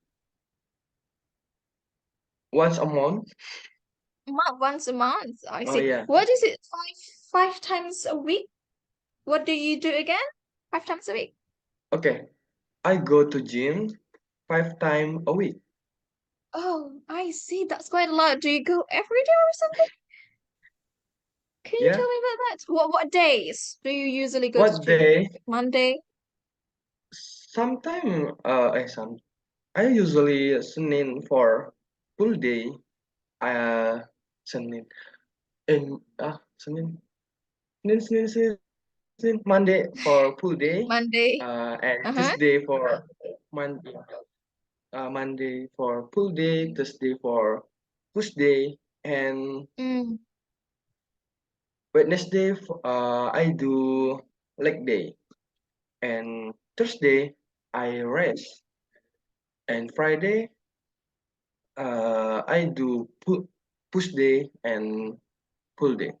once a month. Once a month. I Oh see. yeah. What is it? Five times a week? What do you do again? 5 times a week. Okay. I go to gym 5 times a week. Oh, I see. That's quite a lot. Do you go every day or something? Can you Yeah. tell me about that? What days do you usually go to What gym? day? Monday? Sometime I usually Senin for full day. Senin Senin Senin Monday for full day. Monday. And Uh-huh. Tuesday for Monday. Monday for full day, Thursday for push day, and Mm. Wednesday I do leg day, and Thursday I rest, and Friday I do push day and pull day.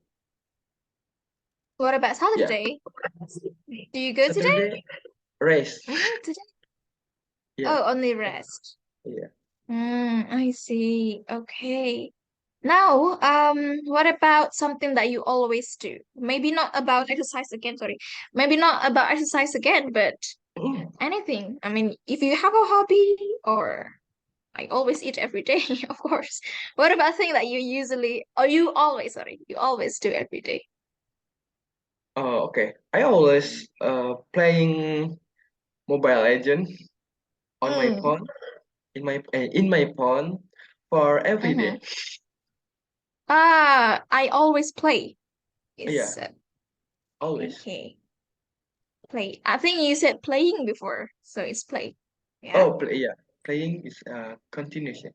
What about Yeah. Saturday? Do you go today? Saturday rest. Today? Yeah. Oh, only rest. Yeah. I see. Okay. Now, what about something that you always do? Maybe not about exercise again, sorry. Maybe not about exercise again, but anything. I mean, if you have a hobby or I always eat every day, of course. What about thing that you usually, or you always do every day? Oh, okay. I always playing Mobile Legend on my Mm. phone, in my phone for every day. I always play. Yeah, It's always. okay. Play. I think you said playing before, so it's play. Yeah. Oh, playing is continuation.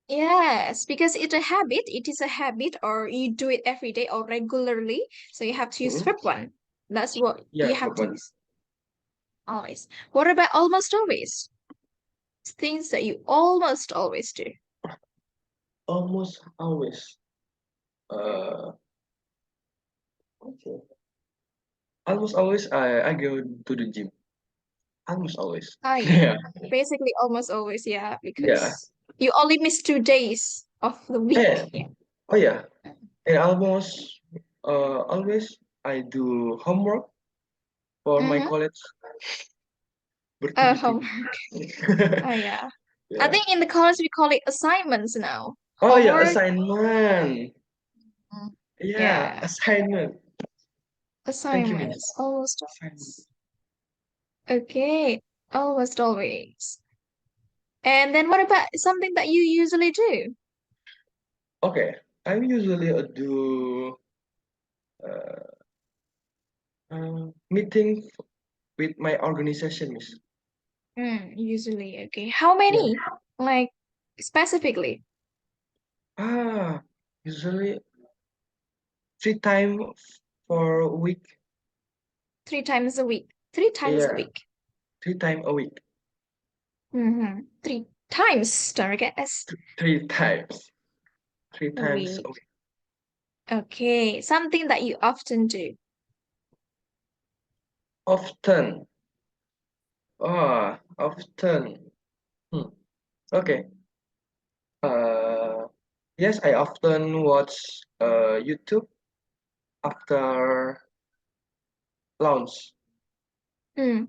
Yes, because it's a habit. It is a habit, or you do it every day or regularly. So you have to use verb one. That's what Yeah, you have verb to one. use. Always. What about almost always? Things that you almost always do. Almost always. Okay. Almost always I go to the gym. Almost always. Ah, Yeah. basically almost always, yeah, Yeah. because you only miss 2 days of the week. And Yeah. oh yeah. And almost always I do homework for my Mm-hmm. college bertubi-tubi. Homework. Oh yeah. I Yeah. think in the college we call it assignments now. Oh yeah, Homework. assignment. Mm. Yeah, Yeah. assignment. Thank you, Miss. Assignments. Almost Assignment. always. Okay. Almost always. And then what about something that you usually do? Okay, I usually do uh, meeting with my organization, Miss. Usually. Okay. How Yeah. many? Like specifically? Usually 3 times for a week. 3 times a week. 3 times a Yeah, week. 3 times a week. 3 times, don't forget S. 3 times. Three A times a week. week. Okay. Something that you often do. Often. Often. Okay. Yes, I often watch YouTube after lunch. Hmm.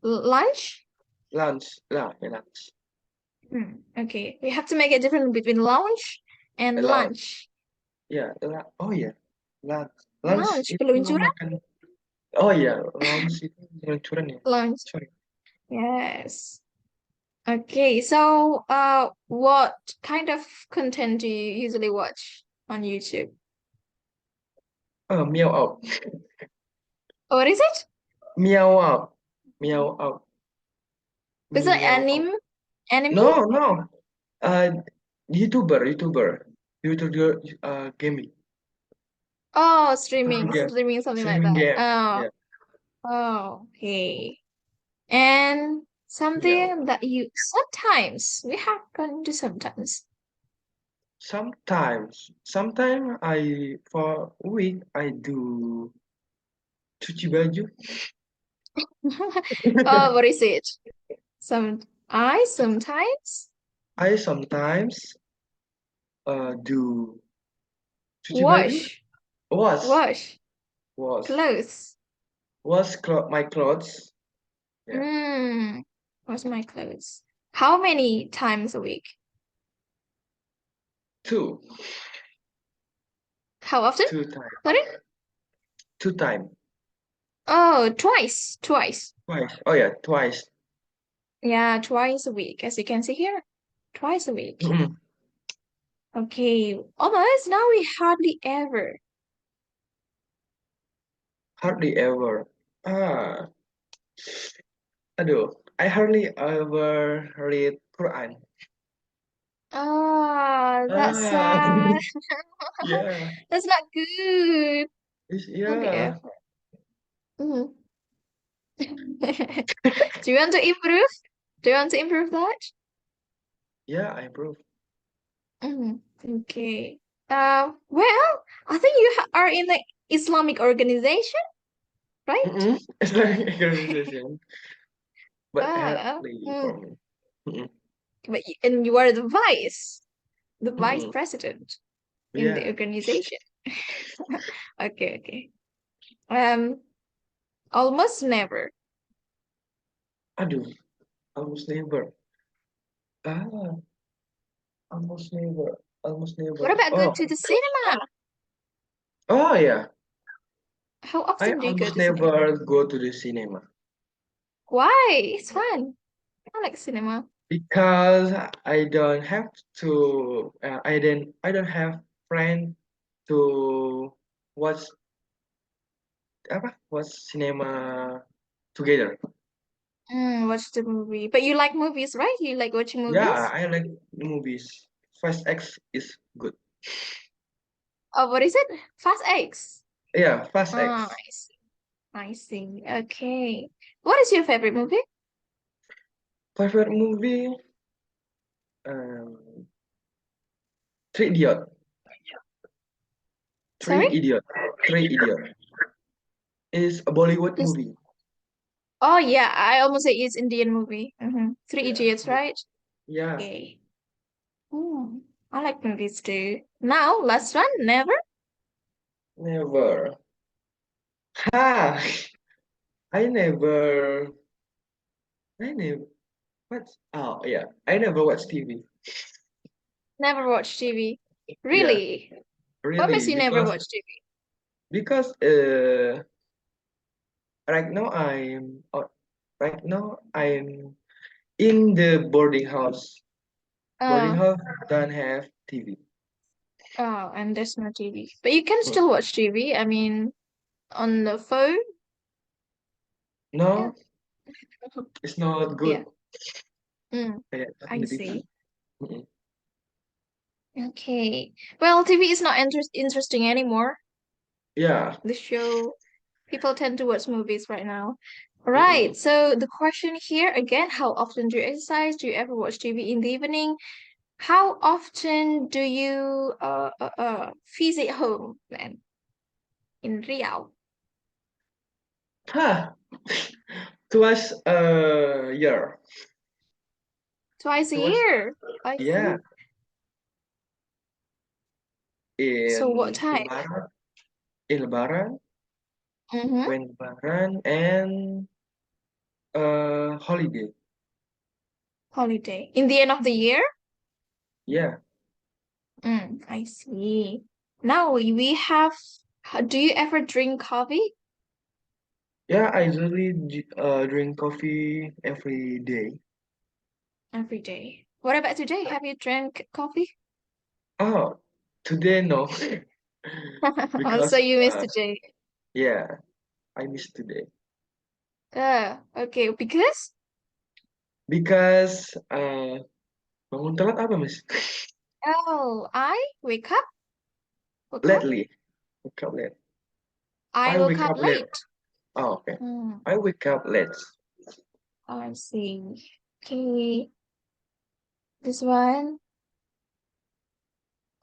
Lunch? Lunch. Yeah, lunch. Okay. We have to make a difference between lunch and Lunch. lunch. Ya, oh ya, lunch. Lunch Lunch, itu peluncuran? makan. Oh ya, lunch itu peluncuran ya. Lunch. Sorry. Yes. Okay. So, what kind of content do you usually watch on YouTube? Meow out. What is it? Meow out. Meow out. Is it Meow out. anime? No. YouTuber. Gaming. Oh, streaming, Yeah. something like Streaming that. game. Oh, Yeah. okay. And Meow. something that you sometimes we have gone to sometimes. Sometimes for a week I do cuci baju. Oh, what is it? Sometimes I sometimes do cuci baju. wash Wash clothes. my clothes. Yeah. Wash my clothes. How many times a week? 2 How often? 2 times. Sorry? 2 times. Oh, twice. Twice. Oh yeah, twice. Yeah, twice a week, as you can see here. Twice a week. Mm-mm. Okay, almost. Now we hardly ever. Hardly ever. Aduh, I hardly ever read Quran. That's Ah, sad. yeah. That's not good. Hardly Yeah. ever. Mhm. Do you want to improve? Do you want to improve that? Yeah, I approve. Okay. Well, I think you are in the Islamic organization, right? It's like organization, but Ah, hardly mm. for me. Mm-mm. And you are the vice Mm-mm. president in the Yeah. organization. Okay. Almost never. Aduh, almost never. Ah, almost never. What about going to the cinema? Oh yeah. How I often do you go almost to cinema? never go to the cinema Why? It's fun. I like cinema. because I don't have to. I don't have friend to watch watch cinema together. Watch the movie. But you like movies, right? You like watching movies? Yeah, I like movies. Fast X is good. Oh, what is it? Fast X. Yeah, Fast Oh, X. I see. Okay. What is your favorite movie? Favorite movie? Um, Three Idiot. Sorry? Three Idiot. Is a Bollywood Is movie. Oh yeah, I almost said it's Indian movie. Three Yeah. Idiots, right? Yeah. Okay. I like movies too. Now, last one, never. Never. Ha! I never, I never, what? Oh, yeah, I never watch TV. Never watch TV. Yeah, Really? What makes really, you never watch TV? because right now right now I'm in the boarding house. Boarding Uh, house don't have TV. oh, and there's no TV. But you can Mm. still watch TV. I mean, on the phone. Yeah. No, it's not Yeah. good. Mm, Yeah, I the see. TV. Mm-mm. Okay. Well, TV is not interesting anymore. Yeah. The show, people tend to watch movies right now. All Mm-mm. right. So the question here again, how often do you exercise? Do you ever watch TV in the evening? How often do you visit home then in Riau? Huh. Twice a year. Twice a Twice. year. I Yeah. see. So what In time? Lebaran, in Lebaran, Mm-hmm. when Lebaran and holiday. Holiday. In the end of the year? Yeah. I see. Now we have, do you ever drink coffee? Yeah, I usually drink coffee every day. Every day. What about today? Have you drank coffee? Oh, today no. So Because you missed today. yeah, I miss today. Okay. Because bangun telat apa, Miss? oh, I wake up. Woke up. Lately. Wake up late. I I woke wake up up late. late. Oh, okay. Hmm, I wake up late. I see. Okay. This one.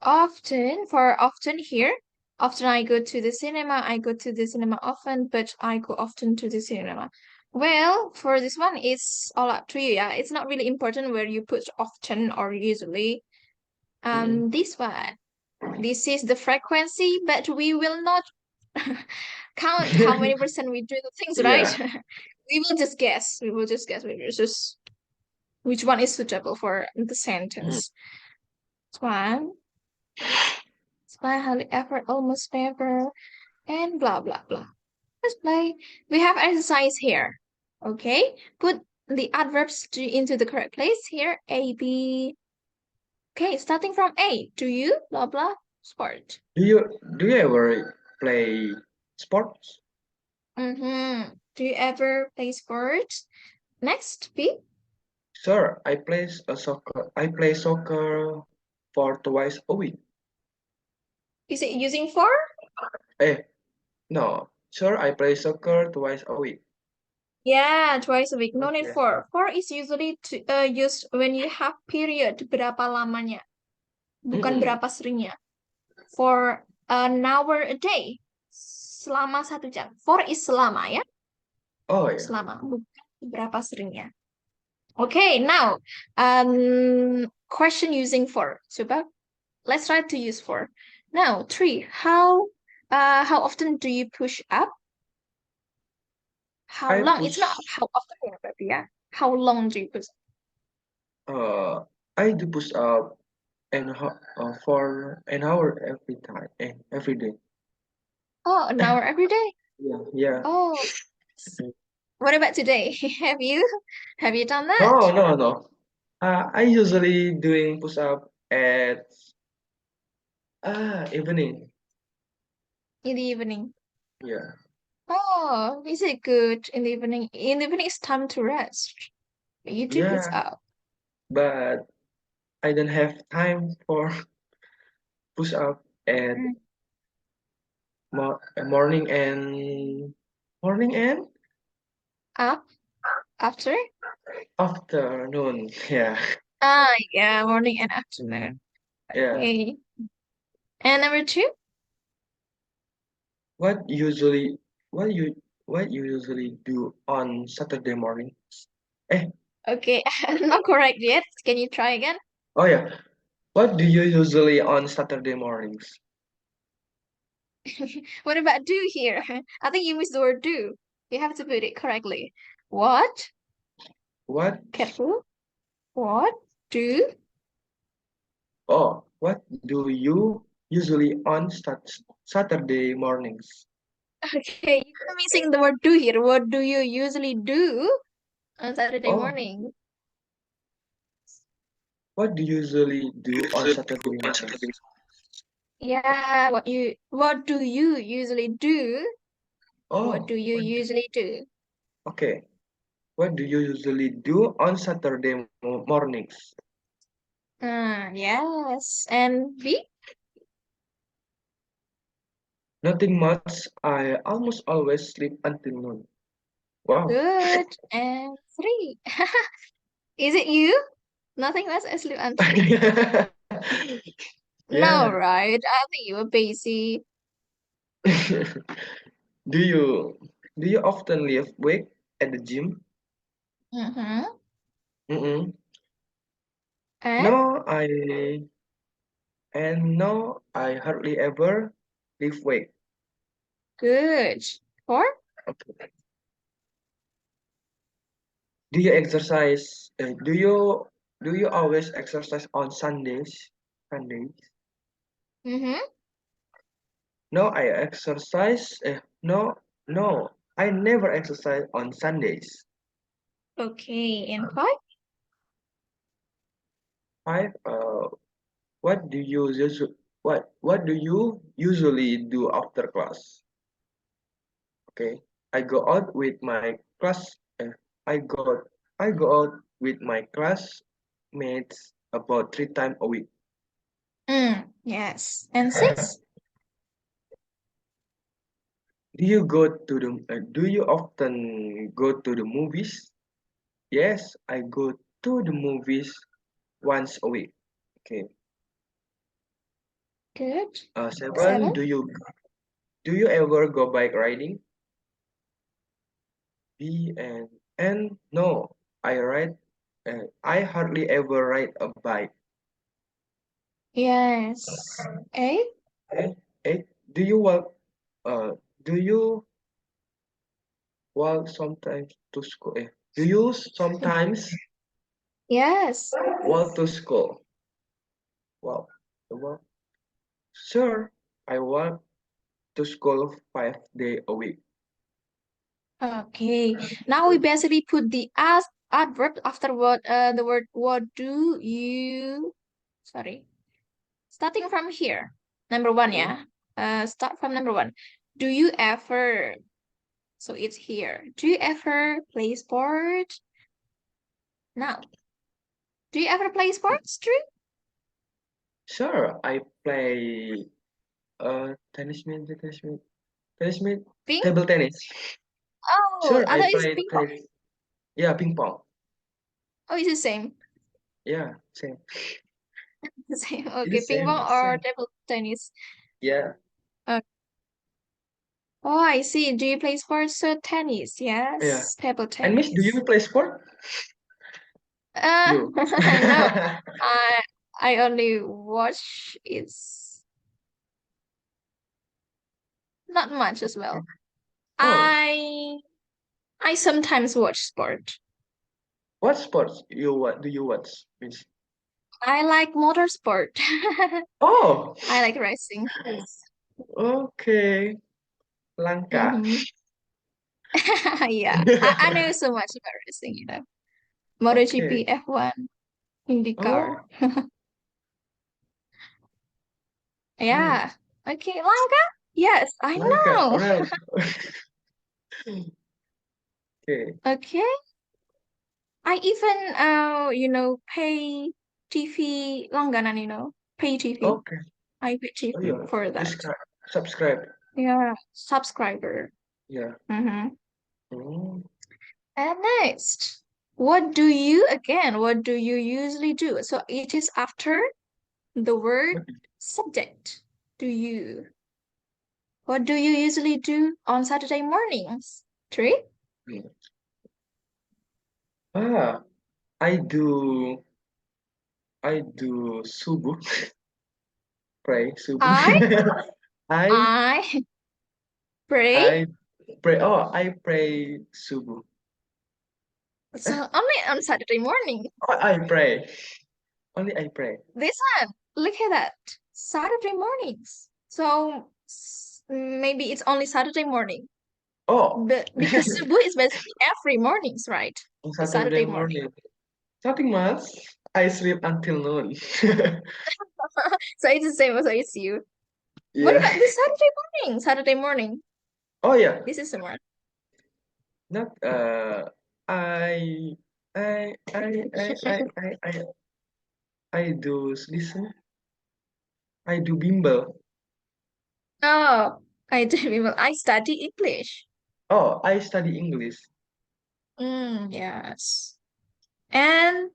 Often here. Often I go to the cinema. I go to the cinema often, but I go often to the cinema. Well, for this one, it's all up to you. Yeah, it's not really important where you put often or usually. Mm-mm. This one. This is the frequency, but we will not count how many percent we do the things, right? Yeah. We will just guess. We will just guess. We will just which one is suitable for the Mm. sentence. This one. Spy hardly ever, almost never, and blah blah blah. Let's play. We have exercise here. Okay, put the adverbs into the correct place here. A, B. Okay, starting from A. Do you blah blah sport? Do you ever play sports? Do you ever play sports? Next, B. Sir, I play soccer for twice a week. Is it using for? Eh, no. Sir, I play soccer twice a week. Yeah, twice a week. No need Okay. for. For is usually used when you have period berapa lamanya, bukan Mm-mm. berapa seringnya. For an hour a day, selama 1 jam. For is selama ya, Oh yeah. selama, bukan berapa seringnya. Okay, now question using for. Coba, let's try to use for. Now 3. How often do you push up? How I long? It's not push how often ya, berarti ya. How long do you push? I do push up for an hour every time and every day. Oh, an hour every day. Yeah. Oh, what about today? Have you done that No. I usually doing push up at evening. in the evening? Yeah. Oh, is it good in the evening? In the evening, it's time to rest. You do push Yeah, up. but I don't have time for push up at Mm. morning and Up after? afternoon. Yeah. Yeah, morning and afternoon. Yeah. Okay. And number 2? What usually what you what you usually do on Saturday morning? Eh, Okay, not correct yet. Can you try again? oh yeah. What do you usually on Saturday mornings? What about do here? I think you missed the word do. You have to put it correctly. What? What? Careful. What do? Oh, what do you usually on Saturday mornings? Okay, you're missing the word do here. What do you usually do on Saturday Oh, morning? what do you usually do on Saturday mornings? Yeah, what do you usually do? What Oh, do you usually do? okay. What do you usually do on Saturday mornings? Yes. And B? Nothing much. I almost always sleep until noon. Wow. Good. And 3. Is it you? Nothing less I sleep until. No, Yeah. right? I think you were busy. Do you do you often leave weight at the gym? Mm-hmm. Mm-mm. And No, I hardly ever lift weight. good. 4? Okay. Do you exercise? Do you always exercise on Sundays? Sundays? Mm-hmm. No, I exercise. No, I never exercise on Sundays. Okay. And 5? Five. What do you usually do after class? Okay, I go out with my class. I go I go out with my classmates about 3 times a week. Yes. And 6? Do you often go to the movies? Yes, I go to the movies once a week. Okay. Good. 7. 7? Do you ever go bike riding? B and no, I hardly ever ride a bike. Yes. 8? Eh, do you walk? Do you walk sometimes to school? Do you sometimes Yes. walk to school? Wow. Well, sure, I walk to school 5 days a week. Okay. Now we basically put the adverb after the word what do you sorry. Starting from here. Number 1, yeah. Start from number 1. Do you ever so it's here. Do you ever play sport? Now. Do you ever play sports, Drew? Sure, I play tennis, Ping? table tennis. Oh, Sure, I I thought it's play ping pong. tennis. Yeah, ping pong. Oh, it's the same. Yeah, same. The same. It Okay, is ping same, pong or same. table tennis. Yeah. Uh, oh, I see. Do you play sports? So tennis, Yeah. yes. Table And Miss, do you tennis. play sport? You. No, I I only watch. It's not much as well. Oh, I sometimes watch sport. what sports do you watch, Miss? I like motorsport. Oh, I like racing. Yes. okay. Langka. Mm-hmm. Yeah, I know so much about racing, MotoGP, Okay. F1, IndyCar. Oh, hmm. Yeah. Okay, Lanka? Yes, I Langka. know. Well, okay. Okay. I even pay TV langganan, pay TV. Okay. I pay Oh, TV yeah. for that. Subscribe. Yeah, subscriber. Yeah. Mm-hmm. Mm. And next, what do you usually do? So it is after the word subject. Do you? What do you usually do on Saturday mornings? 3? Ah, I do. I do subuh. Pray subuh. I I I pray. I I pray subuh. So only on Saturday morning. Oh, I pray. Only I pray. This one, look at that. Saturday mornings. So maybe it's only Saturday morning. Oh, But because subuh is basically every mornings, right? on The Saturday Saturday morning. morning. Nothing much. I sleep until noon. So it's the same as you. What Yeah. about the Saturday morning? Saturday morning. Oh yeah. This is the one. Not I I I I I I I I do listen. I do bimbel. Oh, I do remember. I study English. Oh, I study English. Yes. And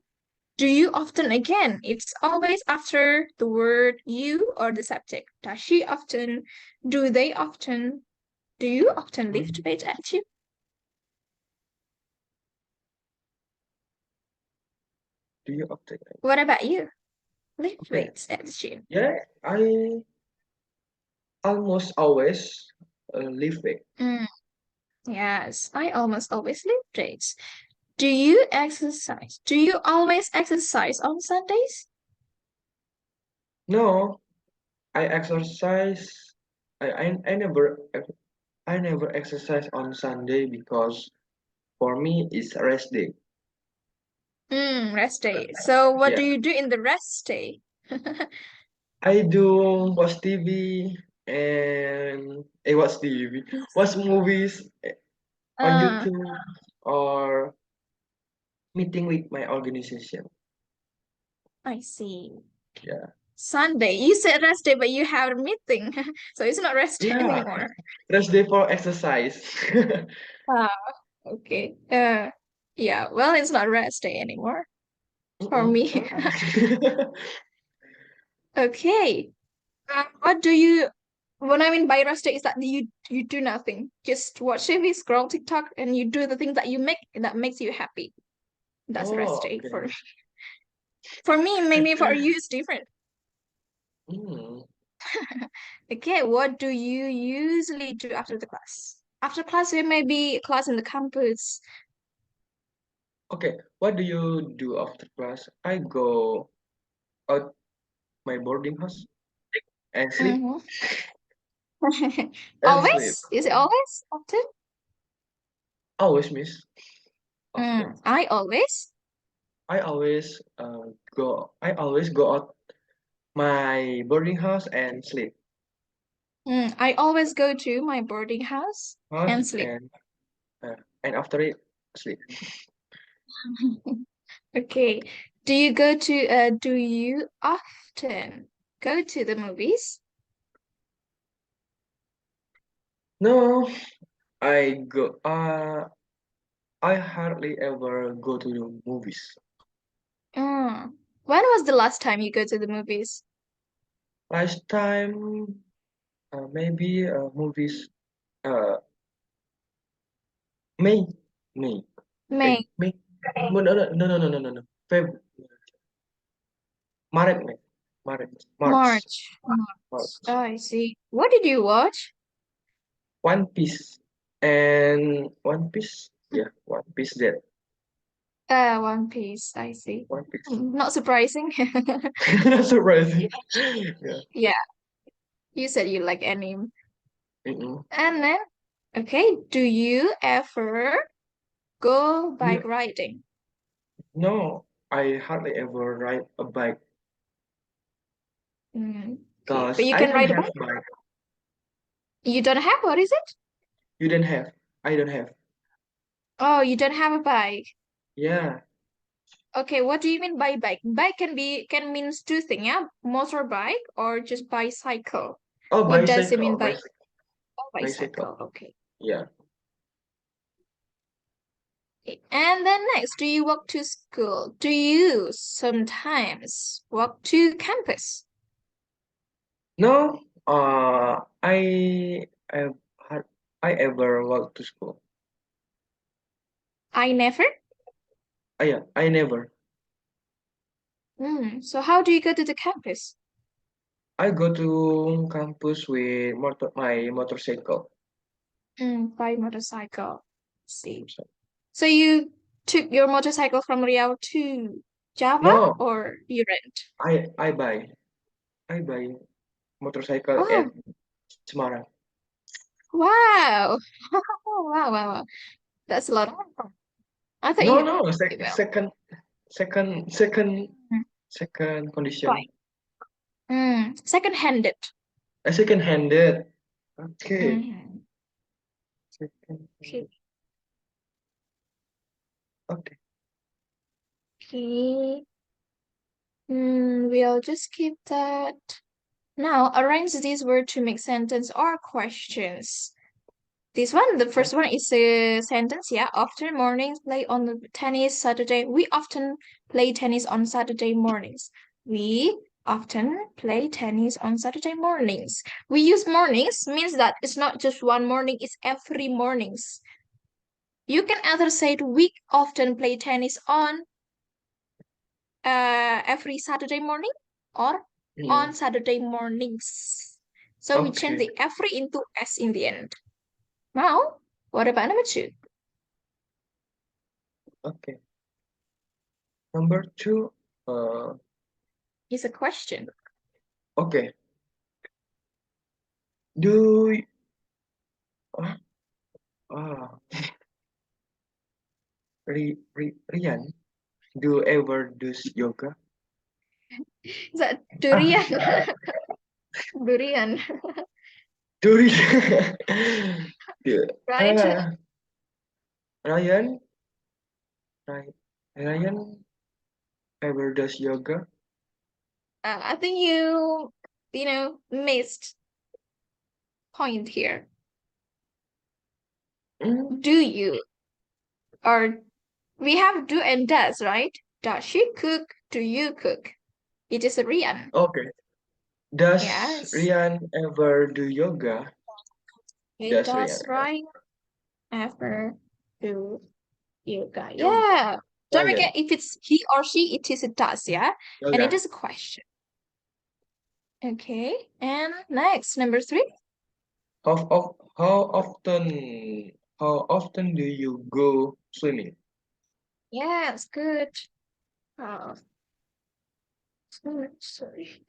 do you often again? It's always after the word you or the subject. Does she often? Do they often? Do you often lift Mm, weights at gym? do you often? What about you? Lift Okay. weights at the gym. Yeah, I almost always lift weight. Yes, I almost always lift weights. Do you exercise? Do you always exercise on Sundays? No, I exercise. I never exercise on Sunday because for me it's a rest day. Rest day. So what do Yeah, you do in the rest day? I do watch TV and watch TV, watch movies on Uh, YouTube or meeting with my organization. I see. Yeah, Sunday. You said rest day, but you have a meeting. So it's not rest day yeah, anymore. rest day for exercise. Ah, okay. Yeah, well, it's not rest day anymore for Mm-mm. me. Okay. What do you, what I mean by rest day is that you do nothing. Just watch TV, scroll TikTok, and you do the things that you make that makes you happy. That's rest Oh, day for okay. me. For me, maybe for you it's different. Mm. Okay, what do you usually do after the class? After class, it may be class in the campus. Okay, what do you do after class? I go out my boarding house and sleep Mhm. and sleep. Always? Is it always? Often? Always miss. Often. I always. I always go out my boarding house and sleep. I always go to my boarding house House and sleep. and after it sleep. Okay. Do you often go to the movies? No, I go I hardly ever go to the movies. Mm. When was the last time you go to the movies? Last time maybe movies uh May May May, May no Feb Maret May March March. March. Oh, I see. What did you watch? One Piece and One Piece, yeah, One Piece that One Piece. I see. One Piece. Not surprising. That's surprising. Yeah. Yeah, you said you like anime. Mm-mm. And then, okay, do you ever go No, bike riding? no, I hardly ever ride a bike Okay, because but you I can don't ride a have bike. bike. You don't have, what is it? You don't have. I don't have. Oh, you don't have a bike. Yeah. Okay, what do you mean by bike? Bike can means two things, yeah? Motorbike or just bicycle. Oh, What does it mean bicycle, by bicycle. bicycle? Okay. Yeah. Okay. And then next, do you walk to school? Do you sometimes walk to campus? No, I had I ever walk to school. I never. Yeah, I never. So how do you go to the campus? I go to campus with my motorcycle. By motorcycle. See. So you took your motorcycle from Riau to Java No, or you rent? I buy motorcycle at Oh, Semarang. wow. Wow, wow, wow. That's a lot. I thought No, you no, well, second condition. fine. Second-handed. Second-handed. Okay. Mhm. Second. Okay. Okay. Okay. We'll just keep that. Now, arrange these words to make sentence or questions. This one, the first one is a sentence, yeah. Often mornings play on the tennis Saturday. We often play tennis on Saturday mornings. We often play tennis on Saturday mornings. We use mornings means that it's not just one morning, it's every mornings. You can either say we often play tennis on every Saturday morning or on Saturday mornings. So we change Okay. the every into S in the end. Now, what about number 2? Okay. Number 2. Is a question. Okay. Do y- Rian, do you ever do yoga? Is that durian? Durian, Durian. Yeah. right? Ryan, Ryan ever does yoga? I think you missed point here. Mm, Do you? Or we have do and does, right? Does she cook? Do you cook? It is a Rian. Okay. Does Yes, Rian ever do yoga? it Does Rian does, right? Ever do yoga. yoga? Yeah. Don't Ryan, forget if it's he or she, it is a does, yeah? And it yoga. is a question. Okay. And next, number 3. How, of, how often do you go swimming? Yes, good. Uh, sorry.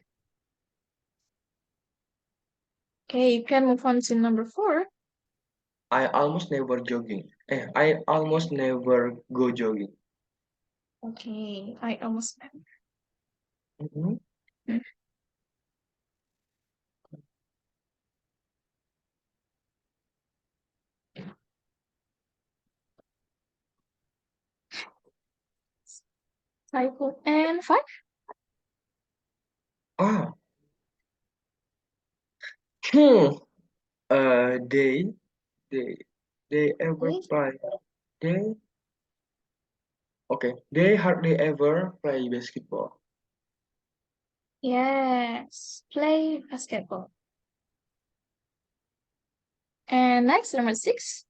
Okay, you can move on to number 4. I almost never jogging. I almost never go jogging. Okay, I almost Mhm. cycle. And 5. Ah, hmm. Uh, they, they, they ever Okay. play? They, okay. They hardly ever play basketball. Yes, play basketball. And next, number 6.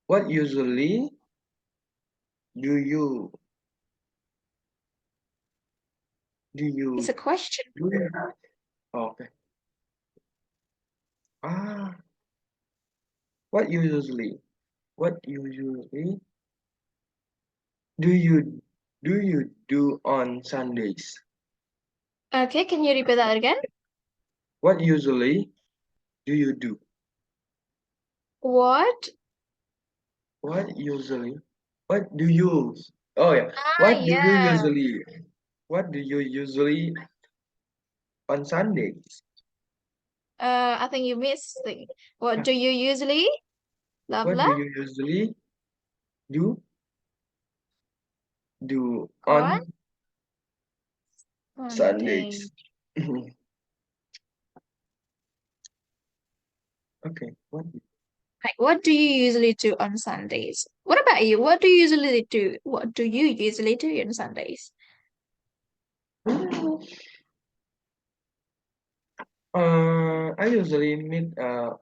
What usually do you It's a question. do? Okay. Ah, what usually? What usually do you do on Sundays? Okay, can you repeat that again? What usually do you do? What? What usually? What do you? Oh yeah. Ah, yeah. What do you usually on Sundays? I think you missed the. What do you usually? What Lavla? do you usually do On? on Sunday. Sundays? Okay. Like, what do you usually do on Sundays? What about you? What do you usually do? What do you usually do on Sundays? I usually meet. I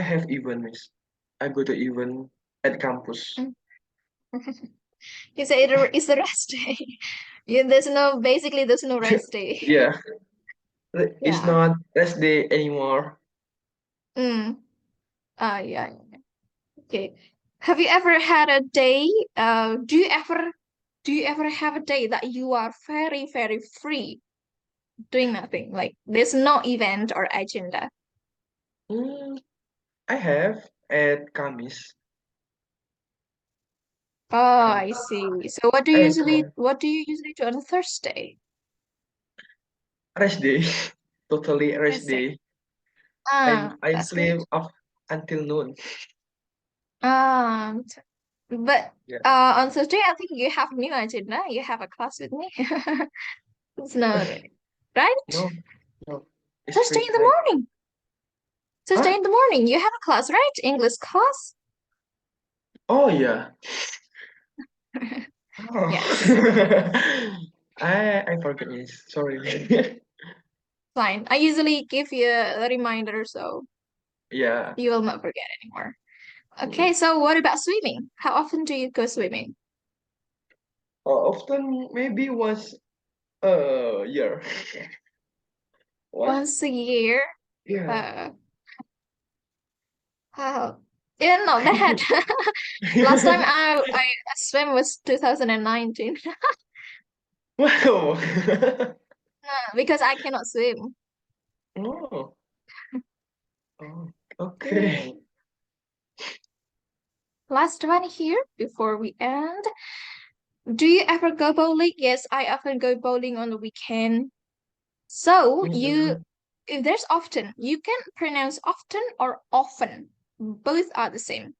have events. I go to event at campus. You say it's a rest day. There's no rest day. Yeah, it's Yeah. not rest day anymore. Mm. Yeah, yeah. Okay. Have you ever had a day? Do you ever have a day that you are very, very free, doing nothing? Like there's no event or agenda. Mm, I have at Kamis. Oh, I see. So Kamis. what do you usually do on Thursday? Rest day. Totally rest Thursday. day. I That's great. sleep up until noon. Um, t- but Yeah. on Thursday, I think you have new agenda. You have a class with me. It's not right? No, no. It's Thursday free in the time. morning. Thursday Huh? in the morning, you have a class, right? English class. Oh yeah. Yes, Oh. I forget this. Sorry. fine. I usually give you a reminder so Yeah. you will not forget anymore. Mm. Okay, so what about swimming? How often do you go swimming? Often maybe once a year. What? Once a year? Yeah. Uh, how? Yeah, not bad. Last time I swam was 2019 Wow. because I cannot swim. Oh. Oh. Okay. Okay. Last one here before we end. Do you ever go bowling? Yes, I often go bowling on the weekend. So Mm-mm. if there's often, you can pronounce often or often. Both are the same.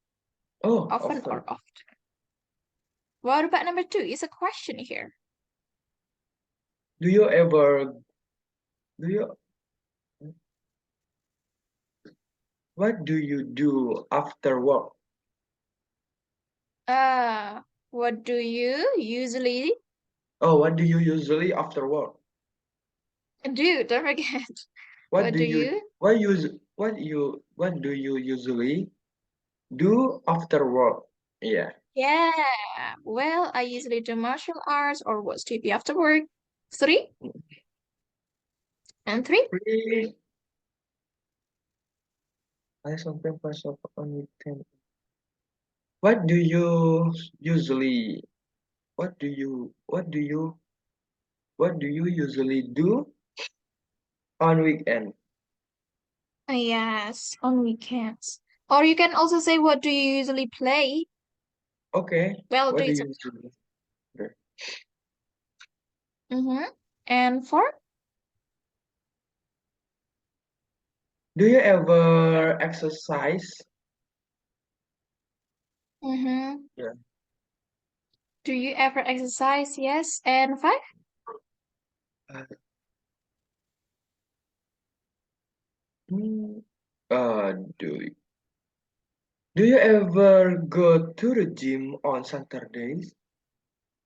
Oh, Often often. or often. What about number two? It's a question here. Do you ever do you what do you do after work? What do you usually Oh, what do you usually after work? do? Don't forget. What What do do you you? what do you usually do after work? Yeah. Yeah. Well, I usually do martial arts or watch TV after work. Three and three. Really? I sometimes pass off on weekend. What do you usually what do you what do you what do you usually do on weekend? Yes, on weekends. Or you can also say, what do you usually play? Okay. Well, do What do it. you usually do? Mm-hmm. And four? Do you ever exercise? Mm-hmm. Yeah. Do you ever exercise? Yes. And five? Uh, mm, uh, do do you ever go to the gym on Saturdays?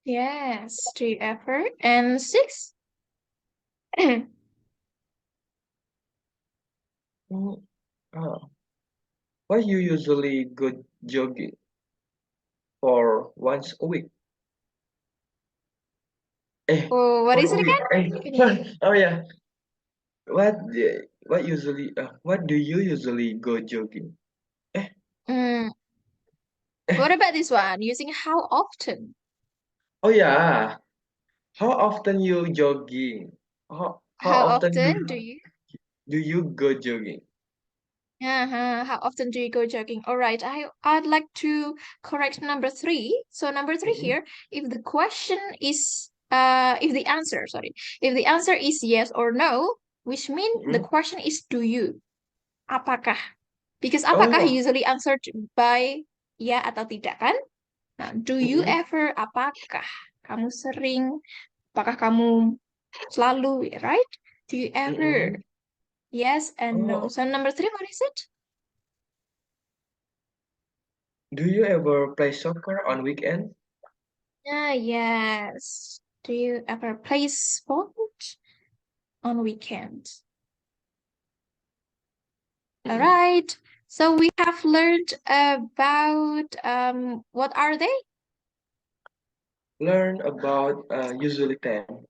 Yes. Do you ever? And six? Mm, uh, why you usually go jogging for once a week? Oh, what For is a it week. again? Oh yeah. What do you usually go jogging? Eh, Mm. eh. What about this one? Using how often? Oh yeah. How often you jogging? How How often often do you? do you go jogging? How often do you go jogging? All right, I'd like to correct number three. So number three Mm-mm, here, if the question is if the answer, sorry, if the answer is yes or no, which means the mm-mm. question is do you? Apakah? Because apakah Oh. usually answered by ya atau tidak kan? Nah, do you Mm-mm, ever? Apakah kamu sering? Apakah kamu selalu? Right? Do you ever? mm-mm. Yes and no. Oh. So number three, what is it? Do you ever play soccer on weekend? Yes. Do you ever play sport on weekends? All Mm-mm. right. So we have learned about what are they? Learn about usually time.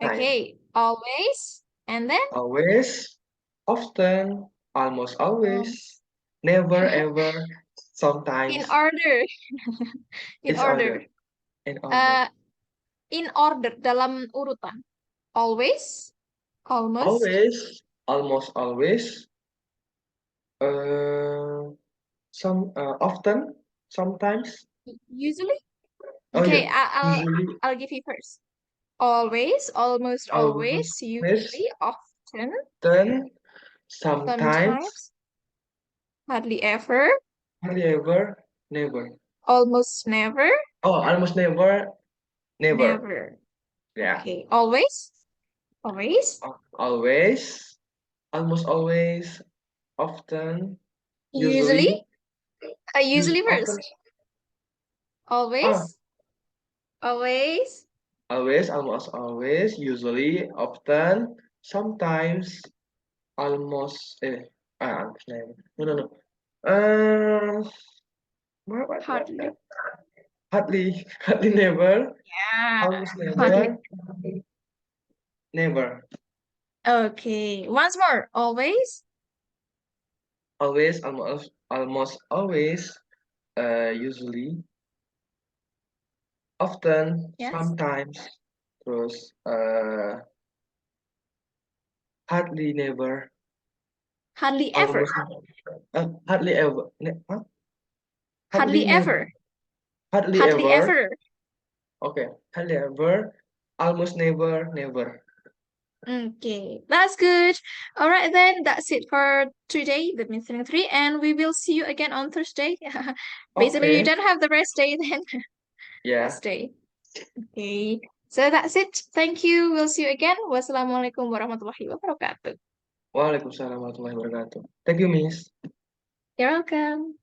Okay, always and then Always, often, almost always, never ever, In sometimes. order. In It's order. in order. In order, dalam urutan. Always, almost, Always, almost always, uh, often, sometimes. usually. Oh Okay, yeah, usually, I'll give you first. Always, almost always, always, usually, often, then, sometimes, sometimes, hardly ever, hardly ever, never. almost never, Oh, almost never, never. never. Yeah. Okay, always, always, Always, almost always, often, usually, usually, usually often. first. Ah, Always, always, always, almost always, usually, often, sometimes, almost. Almost never. No, no, no. What? hardly. Hardly, hardly never, Yeah, almost hardly. never, never. Okay, once more. Always, Always, almost always, usually, often, yes, sometimes, terus, hardly never, hardly ever, almost, hardly ever, huh? Hardly hardly never, ever, hardly hardly ever, ever. okay, hardly ever, almost never, never. Okay, that's good. All right, then that's it for today, the meeting 3, and we will see you again on Thursday. Basically, you Okay, don't have the rest day then. yeah. Thursday. Okay, so that's it. Thank you. We'll see you again. Wassalamualaikum warahmatullahi wabarakatuh. Waalaikumsalam warahmatullahi wabarakatuh. Thank you, Miss. You're welcome.